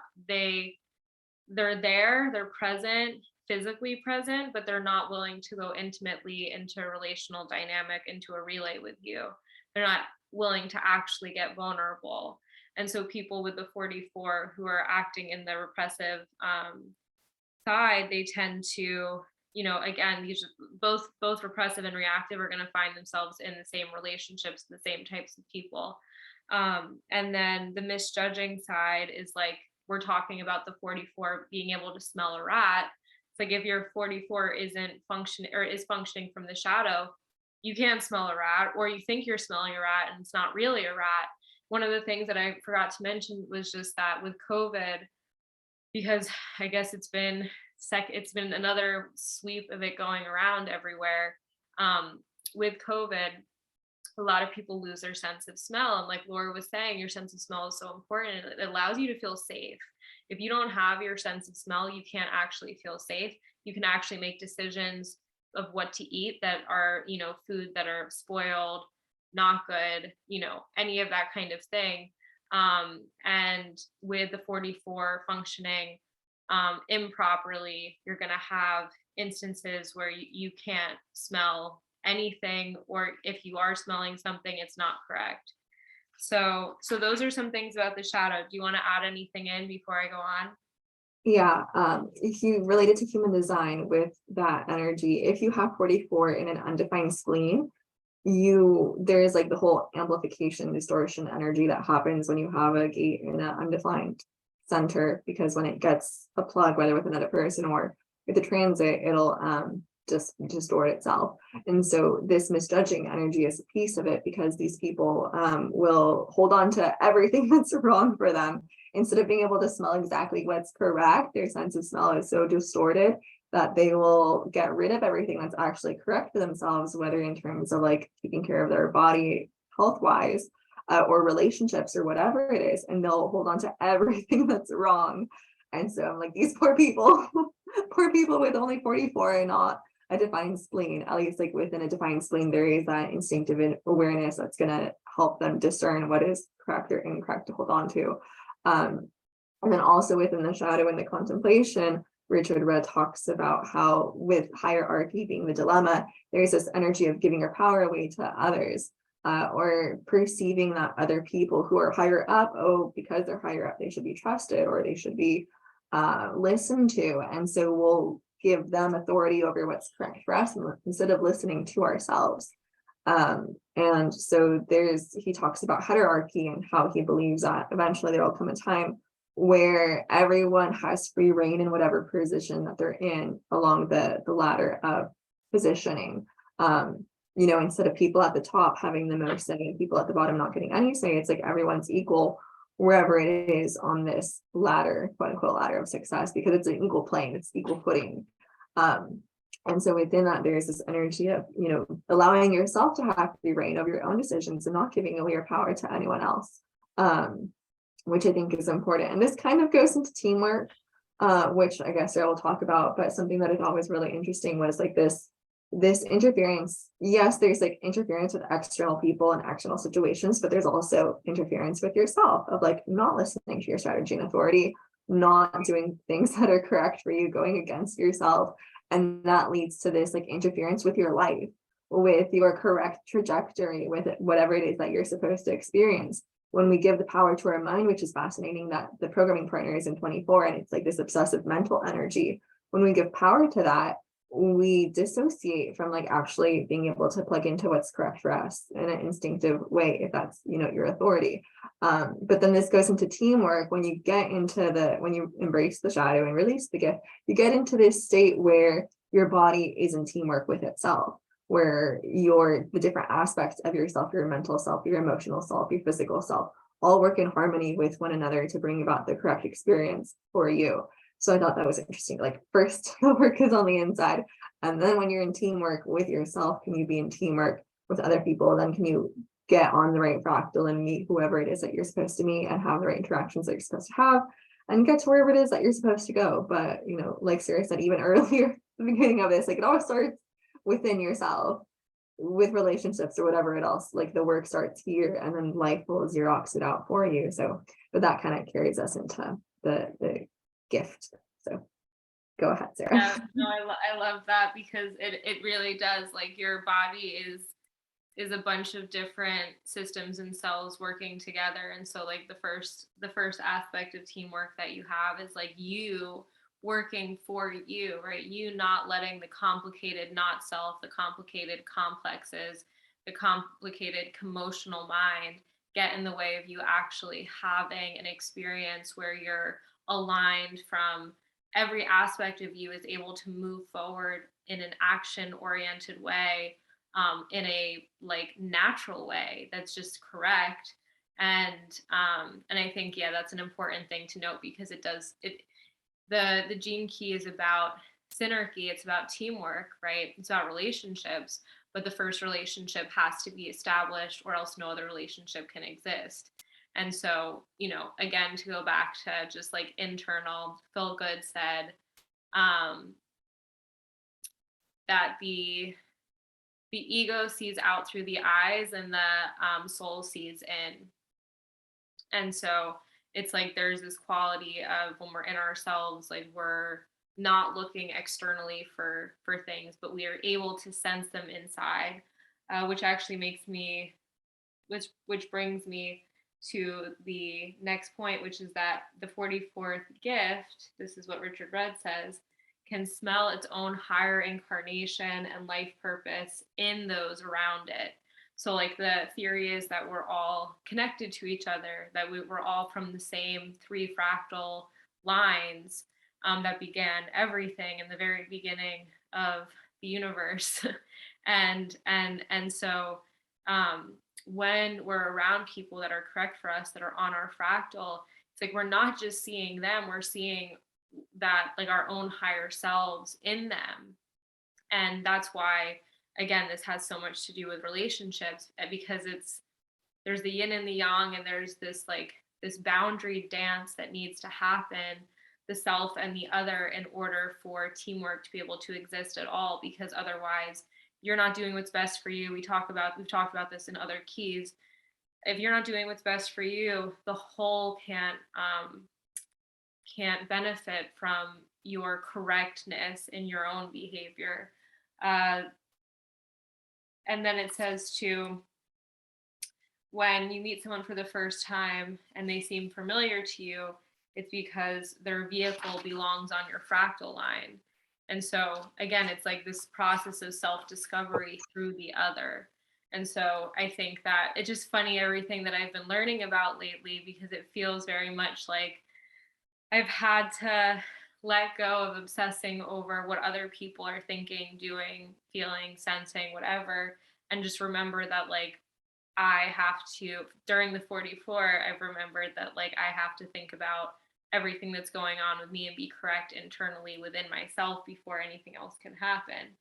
there, they're present, physically present, but they're not willing to go intimately into a relational dynamic, into a relay with you. They're not willing to actually get vulnerable. And so people with the 44 who are acting in the repressive side, they tend to, you know, again, these both repressive and reactive are going to find themselves in the same relationships, the same types of people. And then the misjudging side is like, we're talking about the 44 being able to smell a rat. It's like if your 44 isn't functioning, or is functioning from the shadow, you can't smell a rat, or you think you're smelling a rat and it's not really a rat. One of the things that I forgot to mention was just that with COVID, because I guess it's been another sweep of it going around everywhere. With COVID, a lot of people lose their sense of smell. And like Lora was saying, your sense of smell is so important. It allows you to feel safe. If you don't have your sense of smell, you can't actually feel safe. You can actually make decisions of what to eat that are, you know, food that are spoiled, not good, you know, any of that kind of thing. And with the 44 functioning improperly, you're going to have instances where you can't smell anything, or if you are smelling something, it's not correct. So those are some things about the shadow. Do you want to add anything in before I go on? Yeah, if you related to human design with that energy, if you have 44 in an undefined spleen, there's like the whole amplification distortion energy that happens when you have a gate in an undefined center, because when it gets a plug, whether with another person or with a transit, it'll just distort itself. And so this misjudging energy is a piece of it, because these people will hold on to everything that's wrong for them instead of being able to smell exactly what's correct. Their sense of smell is so distorted that they will get rid of everything that's actually correct for themselves, whether in terms of like taking care of their body health wise or relationships or whatever it is, and they'll hold on to everything that's wrong. And so I'm like, these poor people with only 44 and not a defined spleen. At least like within a defined spleen, there is that instinctive awareness that's going to help them discern what is correct or incorrect to hold on to. And then also within the shadow and the contemplation, Richard Rudd talks about how with hierarchy being the dilemma, there's this energy of giving your power away to others, or perceiving that other people who are higher up, because they're higher up, they should be trusted, or they should be listened to. And so we'll give them authority over what's correct for us instead of listening to ourselves. And so he talks about hierarchy and how he believes that eventually there will come a time where everyone has free reign in whatever position that they're in along the ladder of positioning. You know, instead of people at the top having the most say and people at the bottom not getting any say, it's like everyone's equal wherever it is on this ladder, quote unquote, ladder of success, because it's an equal plane, it's equal footing. And so within that, there's this energy of, you know, allowing yourself to have free reign over your own decisions and not giving away your power to anyone else, which I think is important. And this kind of goes into teamwork, which I guess I will talk about, but something that is always really interesting was like this interference. Yes, there's like interference with external people and external situations, but there's also interference with yourself of like not listening to your strategy and authority, not doing things that are correct for you, going against yourself. And that leads to this like interference with your life, with your correct trajectory, with whatever it is that you're supposed to experience. when we give the power to our mind, which is fascinating that the programming partner is in 24 and it's like this obsessive mental energy. When we give power to that, we dissociate from like actually being able to plug into what's correct for us in an instinctive way, if that's, you know, your authority. But then this goes into teamwork. When you get into when you embrace the shadow and release the gift, you get into this state where your body is in teamwork with itself, where the different aspects of yourself, your mental self, your emotional self, your physical self, all work in harmony with one another to bring about the correct experience for you. So I thought that was interesting. Like, first, the work is on the inside. And then when you're in teamwork with yourself, can you be in teamwork with other people? Then can you get on the right fractal and meet whoever it is that you're supposed to meet and have the right interactions that you're supposed to have and get to wherever it is that you're supposed to go. But, you know, like Sarah said, even earlier, the beginning of this, like, it always starts within yourself with relationships or whatever else. Like, the work starts here and then life will Xerox it out for you. So, but that kind of carries us into the gift. So go ahead, Sarah. Yeah, no, I love that, because it really does, like, your body is a bunch of different systems and cells working together. And so like the first aspect of teamwork that you have is like you working for you, right? You not letting the complicated not self, the complicated complexes, the complicated emotional mind get in the way of you actually having an experience where you're aligned from every aspect of you is able to move forward in an action oriented way, in a like natural way that's just correct. And I think, yeah, that's an important thing to note, because the gene key is about synergy, it's about teamwork, right? It's about relationships, but the first relationship has to be established or else no other relationship can exist. And so, you know, again, to go back to just like internal, Phil Good said that the ego sees out through the eyes and the soul sees in. And so it's like there's this quality of when we're in ourselves, like we're not looking externally for things, but we are able to sense them inside, which actually makes me, which brings me to the next point, which is that the 44th gift, this is what Richard Rudd says, can smell its own higher incarnation and life purpose in those around it. So like the theory is that we're all connected to each other, that we're all from the same three fractal lines that began everything in the very beginning of the universe. and so when we're around people that are correct for us, that are on our fractal, it's like we're not just seeing them, we're seeing that like our own higher selves in them. And that's why, again, this has so much to do with relationships, because there's the yin and the yang, and there's this like this boundary dance that needs to happen, the self and the other, in order for teamwork to be able to exist at all, because otherwise you're not doing what's best for you. We've talked about this in other keys. If you're not doing what's best for you, the whole can't benefit from your correctness in your own behavior. And then it says too, when you meet someone for the first time and they seem familiar to you, it's because their vehicle belongs on your fractal line. And so again, it's like this process of self-discovery through the other. And so I think that it's just funny, everything that I've been learning about lately, because it feels very much like I've had to let go of obsessing over what other people are thinking, doing, feeling, sensing, whatever, and just remember that like I have to, during the 44, I've remembered that like I have to think about everything that's going on with me and be correct internally within myself before anything else can happen.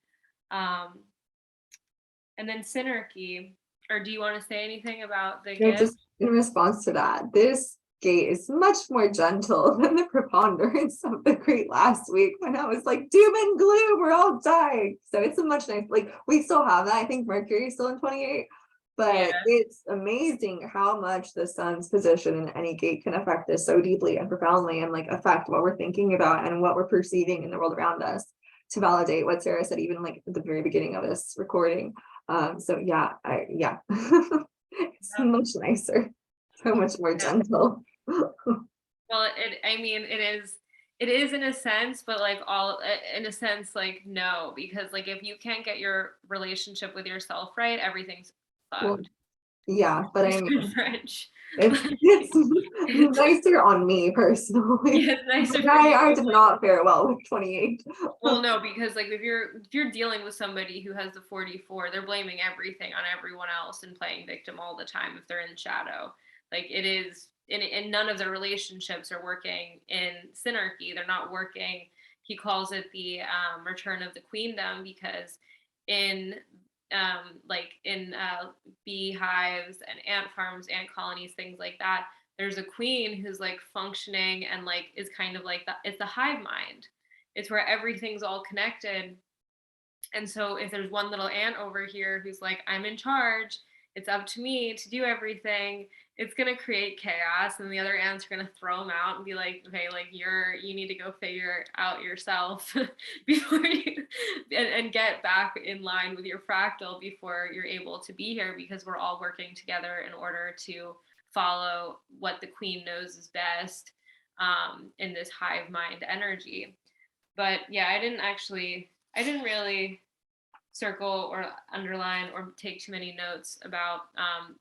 And then synergy, or do you want to say anything about the gift? Just in response to that, this gate is much more gentle than the preponderance of the great last week, when I was like doom and gloom, we're all dying. So it's a much nice, like we still have that. I think Mercury is still in 28, but yeah, it's amazing how much the sun's position in any gate can affect this so deeply and profoundly, and like affect what we're thinking about and what we're perceiving in the world around us, to validate what Sarah said, even like at the very beginning of this recording. So yeah, it's much nicer. so much more gentle. Well, it is in a sense, but like in a sense, like no, because like if you can't get your relationship with yourself right, everything's Well, fucked. yeah, but I mean, French. it's nicer on me personally. Yeah, it's nicer for I you. did not fare well with 28. Well, no, because like if you're dealing with somebody who has the 44, they're blaming everything on everyone else and playing victim all the time if they're in shadow. Like it is, and none of their relationships are working in synarchy. They're not working. He calls it the return of the queendom because in like in beehives and ant farms, ant colonies, things like that, there's a queen who's like functioning and like is kind of like it's the hive mind. It's where everything's all connected. And so if there's one little ant over here who's like, I'm in charge, it's up to me to do everything, it's going to create chaos. And the other ants are going to throw them out and be like, okay, like you need to go figure out yourself before you, and get back in line with your fractal before you're able to be here, because we're all working together in order to follow what the queen knows is best in this hive mind energy. But yeah, I didn't really circle or underline or take too many notes about um,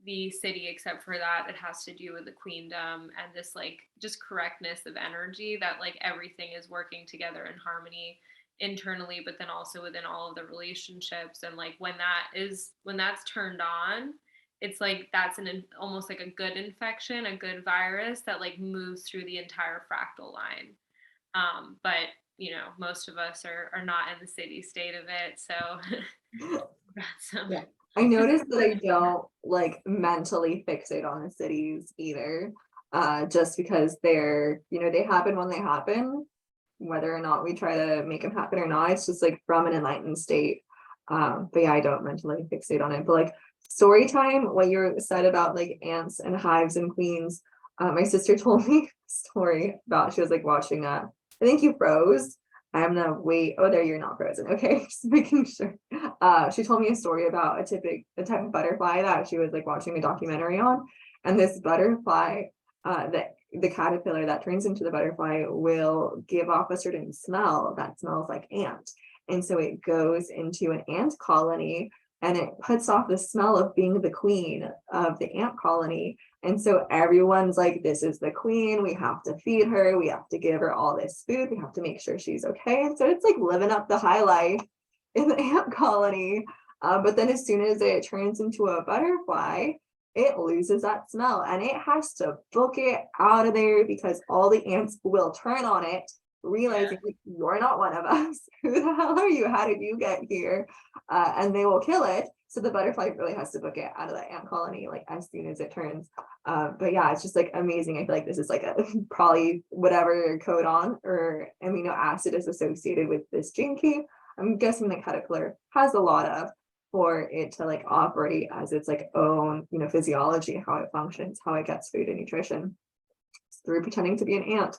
the city, except for that it has to do with the queendom and this like just correctness of energy, that like everything is working together in harmony internally, but then also within all of the relationships. And like when that's turned on, it's like that's almost like a good infection, a good virus that like moves through the entire fractal line. But you know, most of us are not in the city state of it, so Yeah. I noticed that I don't like mentally fixate on the cities either, just because they're, they happen when they happen, whether or not we try to make them happen or not. It's just like from an enlightened state. But yeah, I don't mentally fixate on it. But like story time, what you said about like ants and hives and queens, my sister told me a story about, she was like watching I think you froze. I'm gonna wait. Oh, there, you're not frozen. Okay, just making sure. She told me a story about a type of butterfly that she was like watching a documentary on, and this butterfly, the caterpillar that turns into the butterfly will give off a certain smell that smells like ant, and so it goes into an ant colony and it puts off the smell of being the queen of the ant colony. And so everyone's like, this is the queen. We have to feed her. We have to give her all this food. We have to make sure she's okay. And so it's like living up the high life in the ant colony. But then as soon as it turns into a butterfly, it loses that smell and it has to book it out of there, because all the ants will turn on it, realizing you're not one of us. Who the hell are you? How did you get here? And they will kill it. So the butterfly really has to book it out of the ant colony like as soon as it turns. But yeah, it's just like amazing. I feel like this is like a probably whatever codon or amino acid is associated with this gene key. I'm guessing the caterpillar has a lot of, for it to like operate as its like own, physiology, how it functions, how it gets food and nutrition through pretending to be an ant.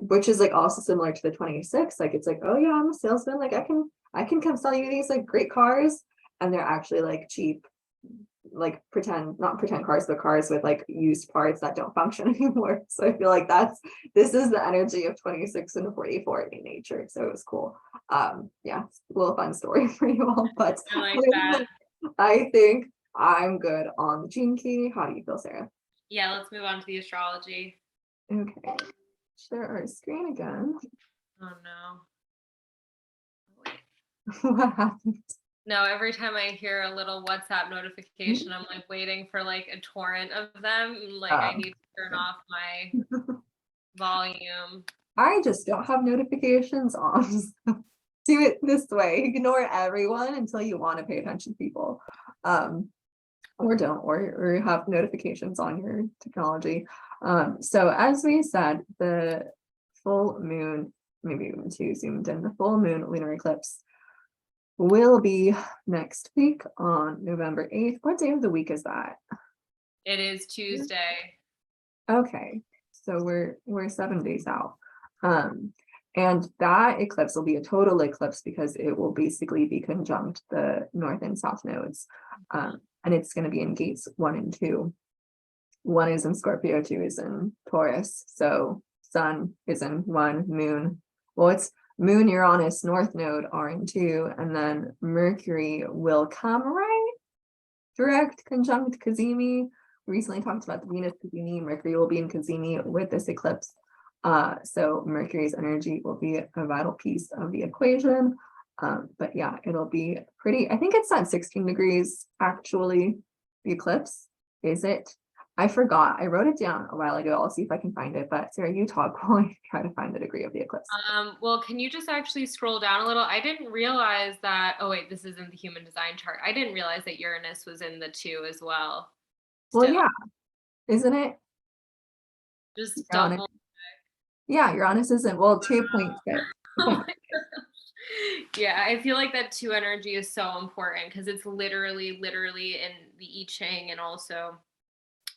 Which is like also similar to the 26. Like it's like, oh yeah, I'm a salesman. Like I can come sell you these like great cars, and they're actually like cheap, like not pretend cars, but cars with like used parts that don't function anymore. So I feel like this is the energy of 26 and 44 in nature. So it was cool. Yeah, it's a little fun story for you all, but I like that. I think I'm good on the gene key. How do you feel, Sarah? Yeah, let's move on to the astrology. Okay. Share our screen again. Oh no. What happened? No, every time I hear a little WhatsApp notification, I'm like waiting for like a torrent of them. Like I need to turn off my volume. I just don't have notifications on. Do it this way. Ignore everyone until you want to pay attention to people. Or don't, or have notifications on your technology. So as we said, the full moon, maybe even too zoomed in, the full moon lunar eclipse will be next week on November 8th. What day of the week is that? It is Tuesday. Okay, so we're 7 days out. And that eclipse will be a total eclipse because it will basically be conjunct the north and south nodes. and it's going to be in gates 1 and 2. 1 is in Scorpio, 2 is in Taurus. So Sun is in 1, Moon. Well, it's Moon, Uranus, North Node are in 2, and then Mercury will come right direct conjunct Cazimi. Recently talked about the Venus Cazimi. Mercury will be in Cazimi with this eclipse. So Mercury's energy will be a vital piece of the equation. But yeah, it'll be pretty, I think it's at 16 degrees actually, the eclipse. Is it? I forgot. I wrote it down a while ago. I'll see if I can find it. But Sarah, you talk while I try to find the degree of the eclipse. Well, can you just actually scroll down a little? I didn't realize that, oh wait, this isn't the human design chart. I didn't realize that Uranus was in the 2 as well. Well, yeah, isn't it? Just Uranus. double. Yeah, Uranus isn't, well, 2.6. Yeah, I feel like that 2 energy is so important because it's literally in the I Ching and also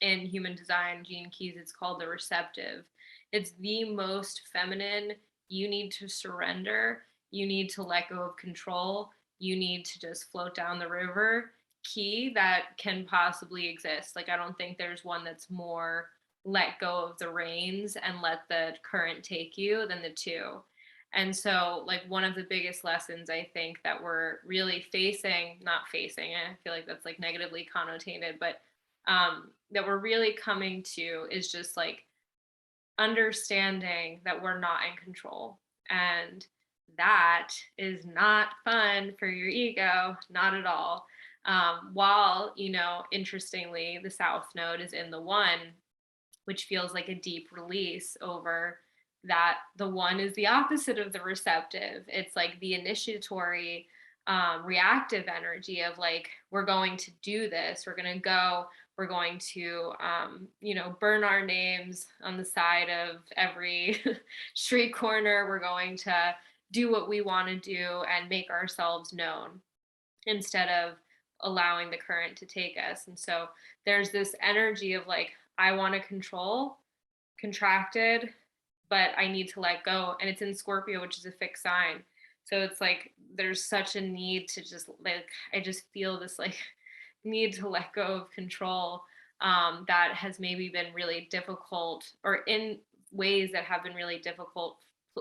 in human design, Gene Keys, it's called the receptive. It's the most feminine. You need to surrender. You need to let go of control. You need to just float down the river key that can possibly exist. Like, I don't think there's one that's more let go of the reins and let the current take you than the 2. And so, like, one of the biggest lessons I think that we're really not facing, I feel like that's like negatively connotated, but that we're really coming to is just like understanding that we're not in control. And that is not fun for your ego, not at all. While, interestingly, the South Node is in the 1, which feels like a deep release over that. The 1 is the opposite of the receptive. It's like the initiatory, reactive energy of like, we're going to do this, we're going to go, we're going to, burn our names on the side of every street corner. We're going to do what we want to do and make ourselves known instead of allowing the current to take us. And so there's this energy of like, I want to control, contracted, but I need to let go. And it's in Scorpio, which is a fixed sign. So it's like there's such a need to just like, I just feel this like need to let go of control, that has maybe been really difficult, or in ways that have been really difficult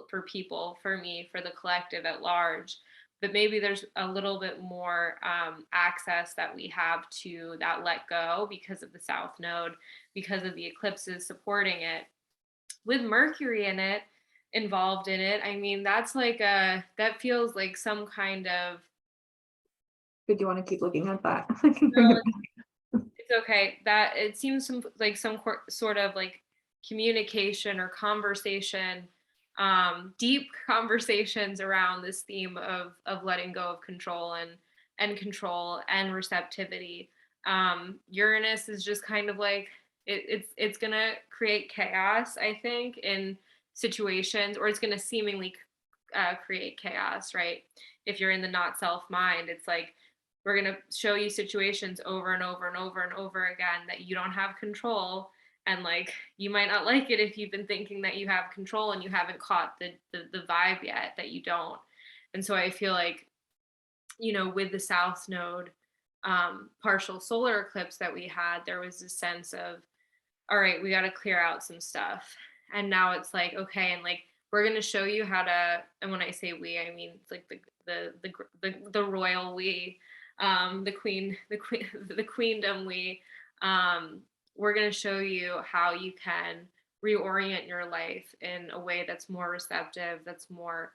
for people, for me, for the collective at large. But maybe there's a little bit more access that we have to that let go because of the South Node, because of the eclipses supporting it. With Mercury in it, involved in it, I mean, that's like that feels like some kind of. Did you want to keep looking at that? No, it's okay. That it seems some sort of like communication or conversation, deep conversations around this theme of letting go of control and receptivity. Uranus is just kind of like it's gonna create chaos, I think, in situations, or it's gonna seemingly create chaos, right? If you're in the not self mind, it's like we're going to show you situations over and over and over and over again that you don't have control. And like, you might not like it if you've been thinking that you have control and you haven't caught the vibe yet that you don't. And so I feel like, with the South Node, partial solar eclipse that we had, there was this sense of, all right, we got to clear out some stuff. And now it's like, okay, and like, we're going to show you how to, and when I say we, I mean, it's like the royal we, the queendom we, we're going to show you how you can reorient your life in a way that's more receptive, that's more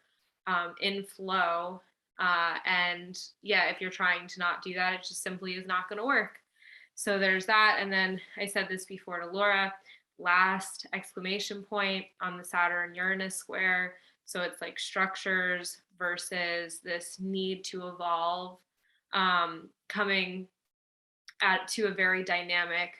in flow. And yeah, if you're trying to not do that, it just simply is not going to work. So there's that. And then I said this before to Lora, last exclamation point on the Saturn Uranus square. So it's like structures versus this need to evolve, coming to a very dynamic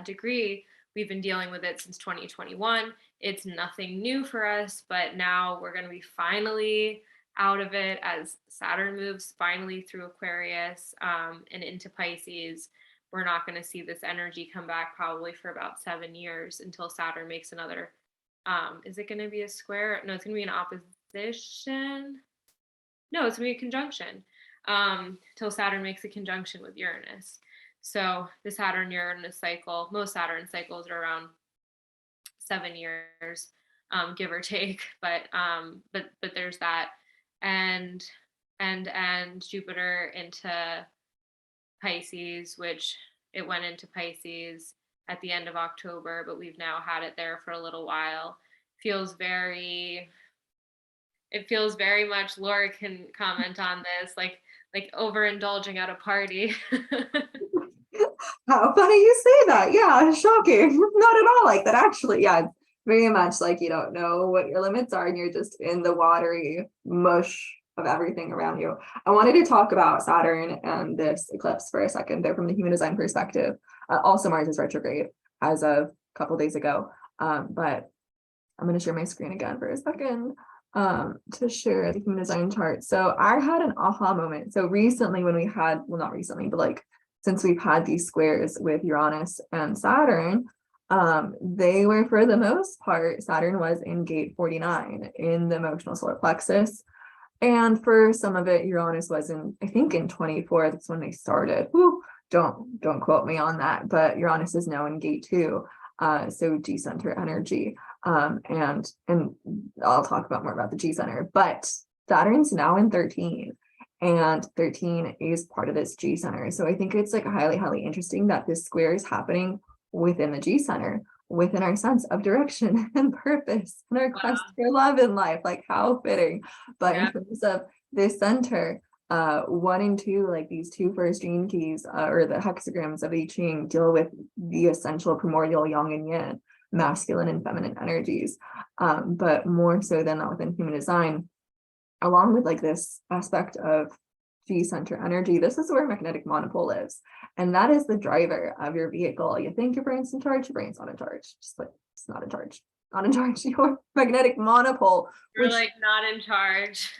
degree. We've been dealing with it since 2021. It's nothing new for us, but now we're going to be finally out of it as Saturn moves finally through Aquarius and into Pisces. We're not going to see this energy come back probably for about 7 years until Saturn makes another. Is it going to be a square? No, it's going to be an opposition. No, it's going to be a conjunction. till Saturn makes a conjunction with Uranus. So the Saturn-Uranus cycle, most Saturn cycles are around 7 years, give or take. But there's that, and Jupiter into Pisces, which it went into Pisces at the end of October, but we've now had it there for a little while. It feels very much, Laura can comment on this, like overindulging at a party. How funny you say that. Yeah, shocking. Not at all like that, actually. Yeah, it's very much like you don't know what your limits are and you're just in the watery mush of everything around you. I wanted to talk about Saturn and this eclipse for a second, though, from the human design perspective. Also, Mars is retrograde as of a couple days ago. But I'm going to share my screen again for a second to share the human design chart. So I had an aha moment. So recently when we had, well, not recently, but like since we've had these squares with Uranus and Saturn, they were, for the most part, Saturn was in gate 49 in the emotional solar plexus. And for some of it, Uranus was in, I think in 24, that's when they started. Woo, don't quote me on that, but Uranus is now in gate 2. So G center energy. And I'll talk about more about the G center, but Saturn's now in 13, and 13 is part of this G center. So I think it's like highly, highly interesting that this square is happening within the G center, within our sense of direction and purpose and our quest for love in life. Like, how fitting. But in terms of this center, 1 and 2, like these two first gene keys, or the hexagrams of the Ching, deal with the essential primordial yang and yin, masculine and feminine energies. But more so than that within human design, along with like this aspect of G center energy, this is where magnetic monopole lives. And that is the driver of your vehicle. You think your brain's in charge, your brain's not in charge. Just like, it's not in charge. Not in charge. Your magnetic monopole. You're like not in charge.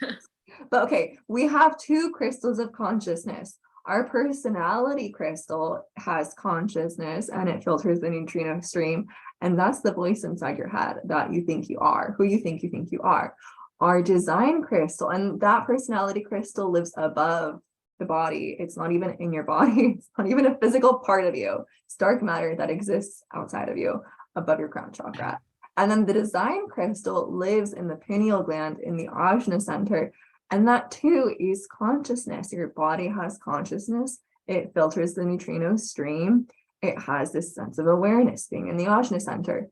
But okay, we have 2 crystals of consciousness. Our personality crystal has consciousness and it filters the neutrino stream. And that's the voice inside your head that you think you are, who you think you are. Our design crystal, and that personality crystal lives above the body. It's not even in your body. It's not even a physical part of you. It's dark matter that exists outside of you, above your crown chakra. And then the design crystal lives in the pineal gland in the ajna center. And that too is consciousness. Your body has consciousness. It filters the neutrino stream. It has this sense of awareness being in the ajna center.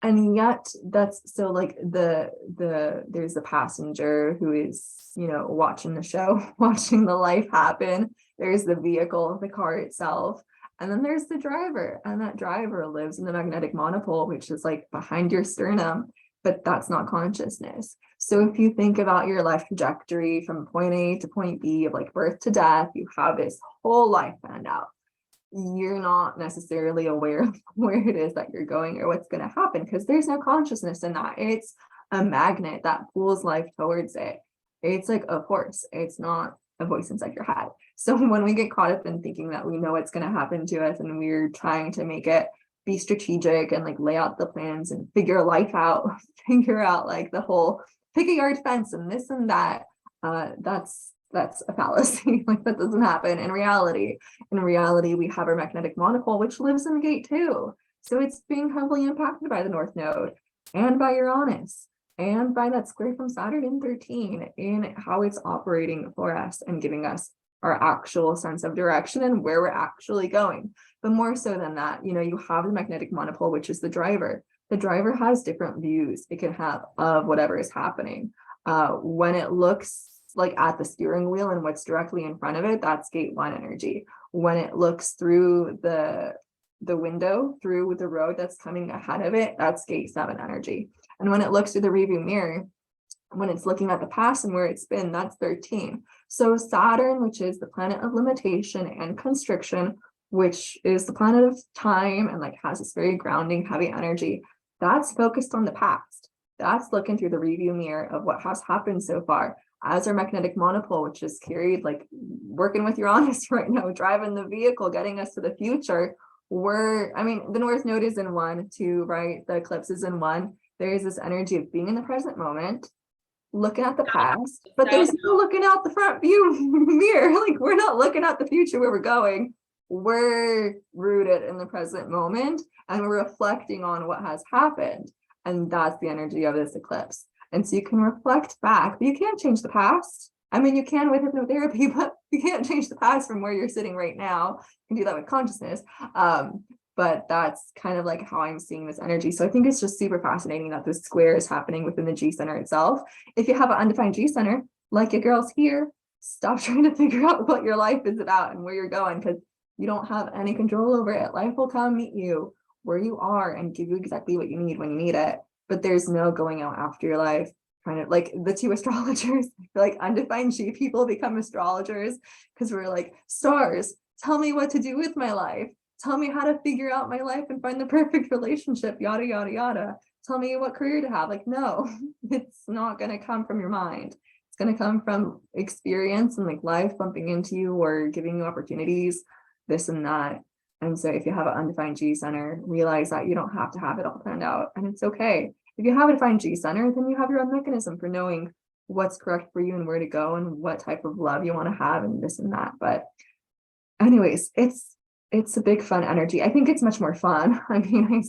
And yet that's so like there's the passenger who is, watching the show, watching the life happen. There's the vehicle, the car itself. And then there's the driver, and that driver lives in the magnetic monopole, which is like behind your sternum, but that's not consciousness. So if you think about your life trajectory from point A to point B of like birth to death, you have this whole life planned out. You're not necessarily aware of where it is that you're going or what's going to happen because there's no consciousness in that. It's a magnet that pulls life towards it. It's like a force. It's not a voice inside your head. So when we get caught up in thinking that we know what's going to happen to us and we're trying to make it be strategic and like lay out the plans and figure life out, figure out like the whole pick a yard fence and this and that, that's a fallacy. Like, that doesn't happen in reality. In reality, we have our magnetic monopole, which lives in gate 2. So it's being heavily impacted by the North Node and by Uranus and by that square from Saturn in 13 in how it's operating for us and giving us our actual sense of direction and where we're actually going. But more so than that, you have the magnetic monopole, which is the driver. The driver has different views it can have of whatever is happening. When it looks like at the steering wheel and what's directly in front of it, that's gate 1 energy. When it looks through the window, through the road that's coming ahead of it, that's gate 7 energy. And when it looks through the rearview mirror, when it's looking at the past and where it's been, that's 13. So Saturn, which is the planet of limitation and constriction, which is the planet of time and like has this very grounding, heavy energy, that's focused on the past. That's looking through the rearview mirror of what has happened so far. As our magnetic monopole, which is carried, like working with Uranus right now, driving the vehicle, getting us to the future. The North Node is in 1, 2, right? The eclipse is in 1. There is this energy of being in the present moment, looking at the past, but So there's no looking out the front view mirror. Like, we're not looking at the future where we're going. We're rooted in the present moment and we're reflecting on what has happened. And that's the energy of this eclipse. And so you can reflect back, but you can't change the past. I mean, you can with hypnotherapy, but you can't change the past from where you're sitting right now. You can do that with consciousness. But that's kind of like how I'm seeing this energy. So I think it's just super fascinating that this square is happening within the G center itself. If you have an undefined G center, like your girls here, stop trying to figure out what your life is about and where you're going, because you don't have any control over it. Life will come meet you where you are and give you exactly what you need when you need it. But there's no going out after your life, kind of like the two astrologers, like undefined G people become astrologers because we're like, stars, tell me what to do with my life. Tell me how to figure out my life and find the perfect relationship, yada, yada, yada. Tell me what career to have. Like, no, it's not going to come from your mind. It's going to come from experience and like life bumping into you or giving you opportunities, this and that. And so if you have an undefined G center, realize that you don't have to have it all planned out, and it's okay. If you have a defined G center, then you have your own mechanism for knowing what's correct for you and where to go and what type of love you want to have and this and that. But anyways, it's a big fun energy. I think it's much more fun. I mean, I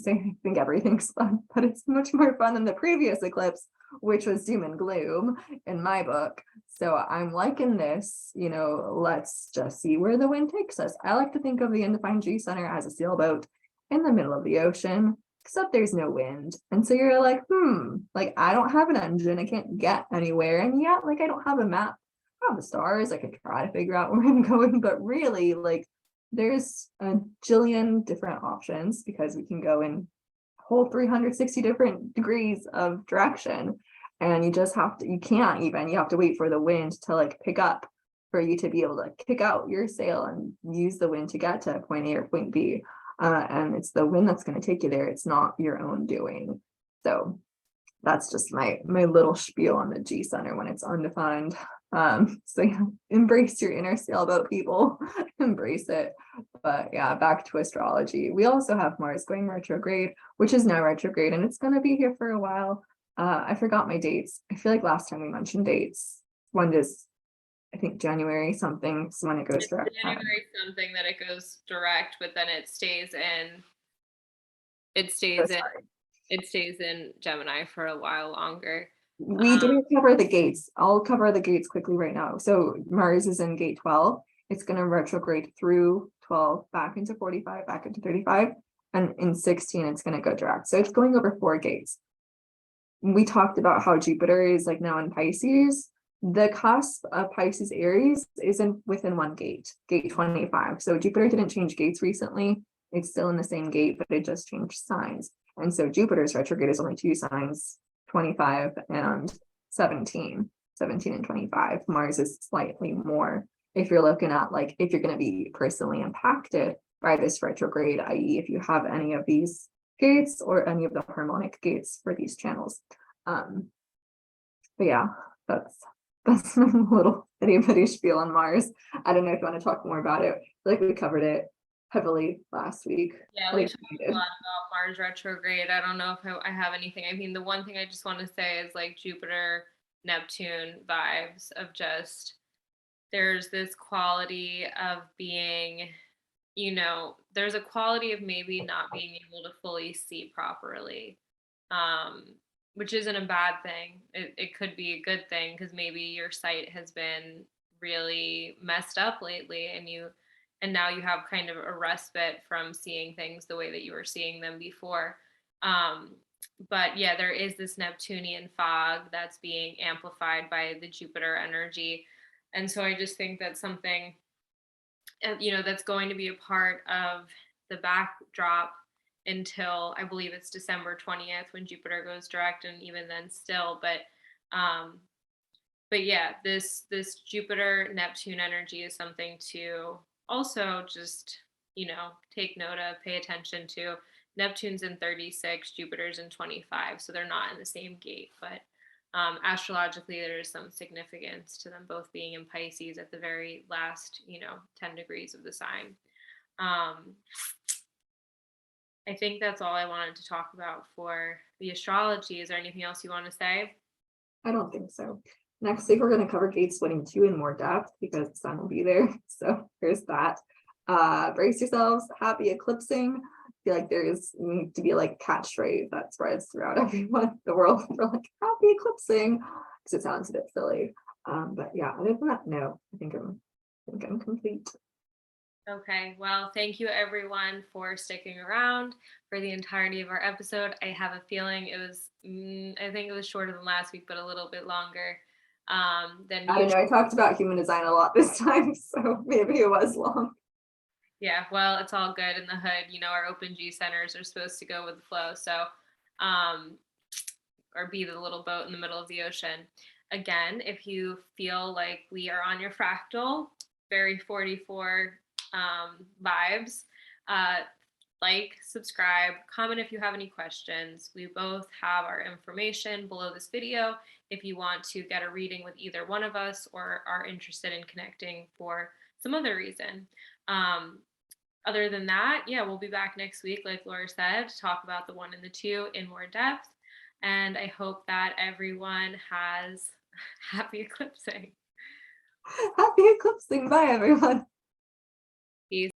think everything's fun, but it's much more fun than the previous eclipse, which was doom and gloom in my book. So I'm liking this, let's just see where the wind takes us. I like to think of the undefined G center as a sailboat in the middle of the ocean, except there's no wind. And so you're like, like I don't have an engine. I can't get anywhere. And yet, like I don't have a map. I have the stars. I could try to figure out where I'm going, but really, like, there's a jillion different options because we can go in whole 360 different degrees of direction, and you have to wait for the wind to like pick up for you to be able to kick out your sail and use the wind to get to point A or point B, and it's the wind that's going to take you there. It's not your own doing. So that's just my little spiel on the G center when it's undefined. So yeah, embrace your inner sailboat, people. Embrace it. But yeah, back to astrology. We also have Mars going retrograde, which is now retrograde, and it's going to be here for a while. I forgot my dates. I feel like last time we mentioned dates. One is, I think, January something. So when it goes direct. January something that it goes direct, but then it stays in. It stays in Gemini for a while longer. We didn't cover the gates. I'll cover the gates quickly right now. So Mars is in gate 12. It's going to retrograde through 12, back into 45, back into 35. And in 16, it's going to go direct. So it's going over 4 gates. We talked about how Jupiter is like now in Pisces. The cusp of Pisces Aries is within 1 gate, gate 25. So Jupiter didn't change gates recently. It's still in the same gate, but it just changed signs. And so Jupiter's retrograde is only 2 signs, 25 and 17 and 25. Mars is slightly more. If you're looking at like if you're going to be personally impacted by this retrograde, i.e. if you have any of these gates or any of the harmonic gates for these channels. But yeah, that's my little itty-bitty spiel on Mars. I don't know if you want to talk more about it. I feel like we covered it heavily last week. Yeah, we talked a lot about Mars retrograde. I don't know if I have anything. I mean, the one thing I just want to say is like Jupiter, Neptune vibes of just, there's this quality of being, there's a quality of maybe not being able to fully see properly, which isn't a bad thing. It could be a good thing because maybe your sight has been really messed up lately and now you have kind of a respite from seeing things the way that you were seeing them before. But yeah, there is this Neptunian fog that's being amplified by the Jupiter energy. And so I just think that's something, that's going to be a part of the backdrop until I believe it's December 20th when Jupiter goes direct, and even then still. But yeah, this Jupiter Neptune energy is something to also just, take note of, pay attention to. Neptune's in 36, Jupiter's in 25, so they're not in the same gate, but astrologically there is some significance to them both being in Pisces at the very last 10 degrees of the sign. I think that's all I wanted to talk about for the astrology. Is there anything else you want to say? I don't think so. Next week, we're going to cover gate splitting 2 in more depth because the sun will be there. So there's that. Brace yourselves. Happy eclipsing. I feel like needs to be like catchphrase that spreads throughout everyone, the world, for like happy eclipsing, because it sounds a bit silly. But yeah, other than that, no, I think I'm complete. Okay, well, thank you everyone for sticking around for the entirety of our episode. I have a feeling it was, I think it was shorter than last week, but a little bit longer than I don't know. usual. I talked about human design a lot this time, so maybe it was long. Yeah, well, it's all good in the hood. You know, our open G centers are supposed to go with the flow. So, or be the little boat in the middle of the ocean. Again, if you feel like we are on your fractal, very 44 vibes, like, subscribe, comment if you have any questions. We both have our information below this video if you want to get a reading with either one of us or are interested in connecting for some other reason. Other than that, yeah, we'll be back next week, like Laura said, to talk about the 1 and the 2 in more depth. And I hope that everyone has happy eclipsing. Happy eclipsing. Bye, everyone. Peace.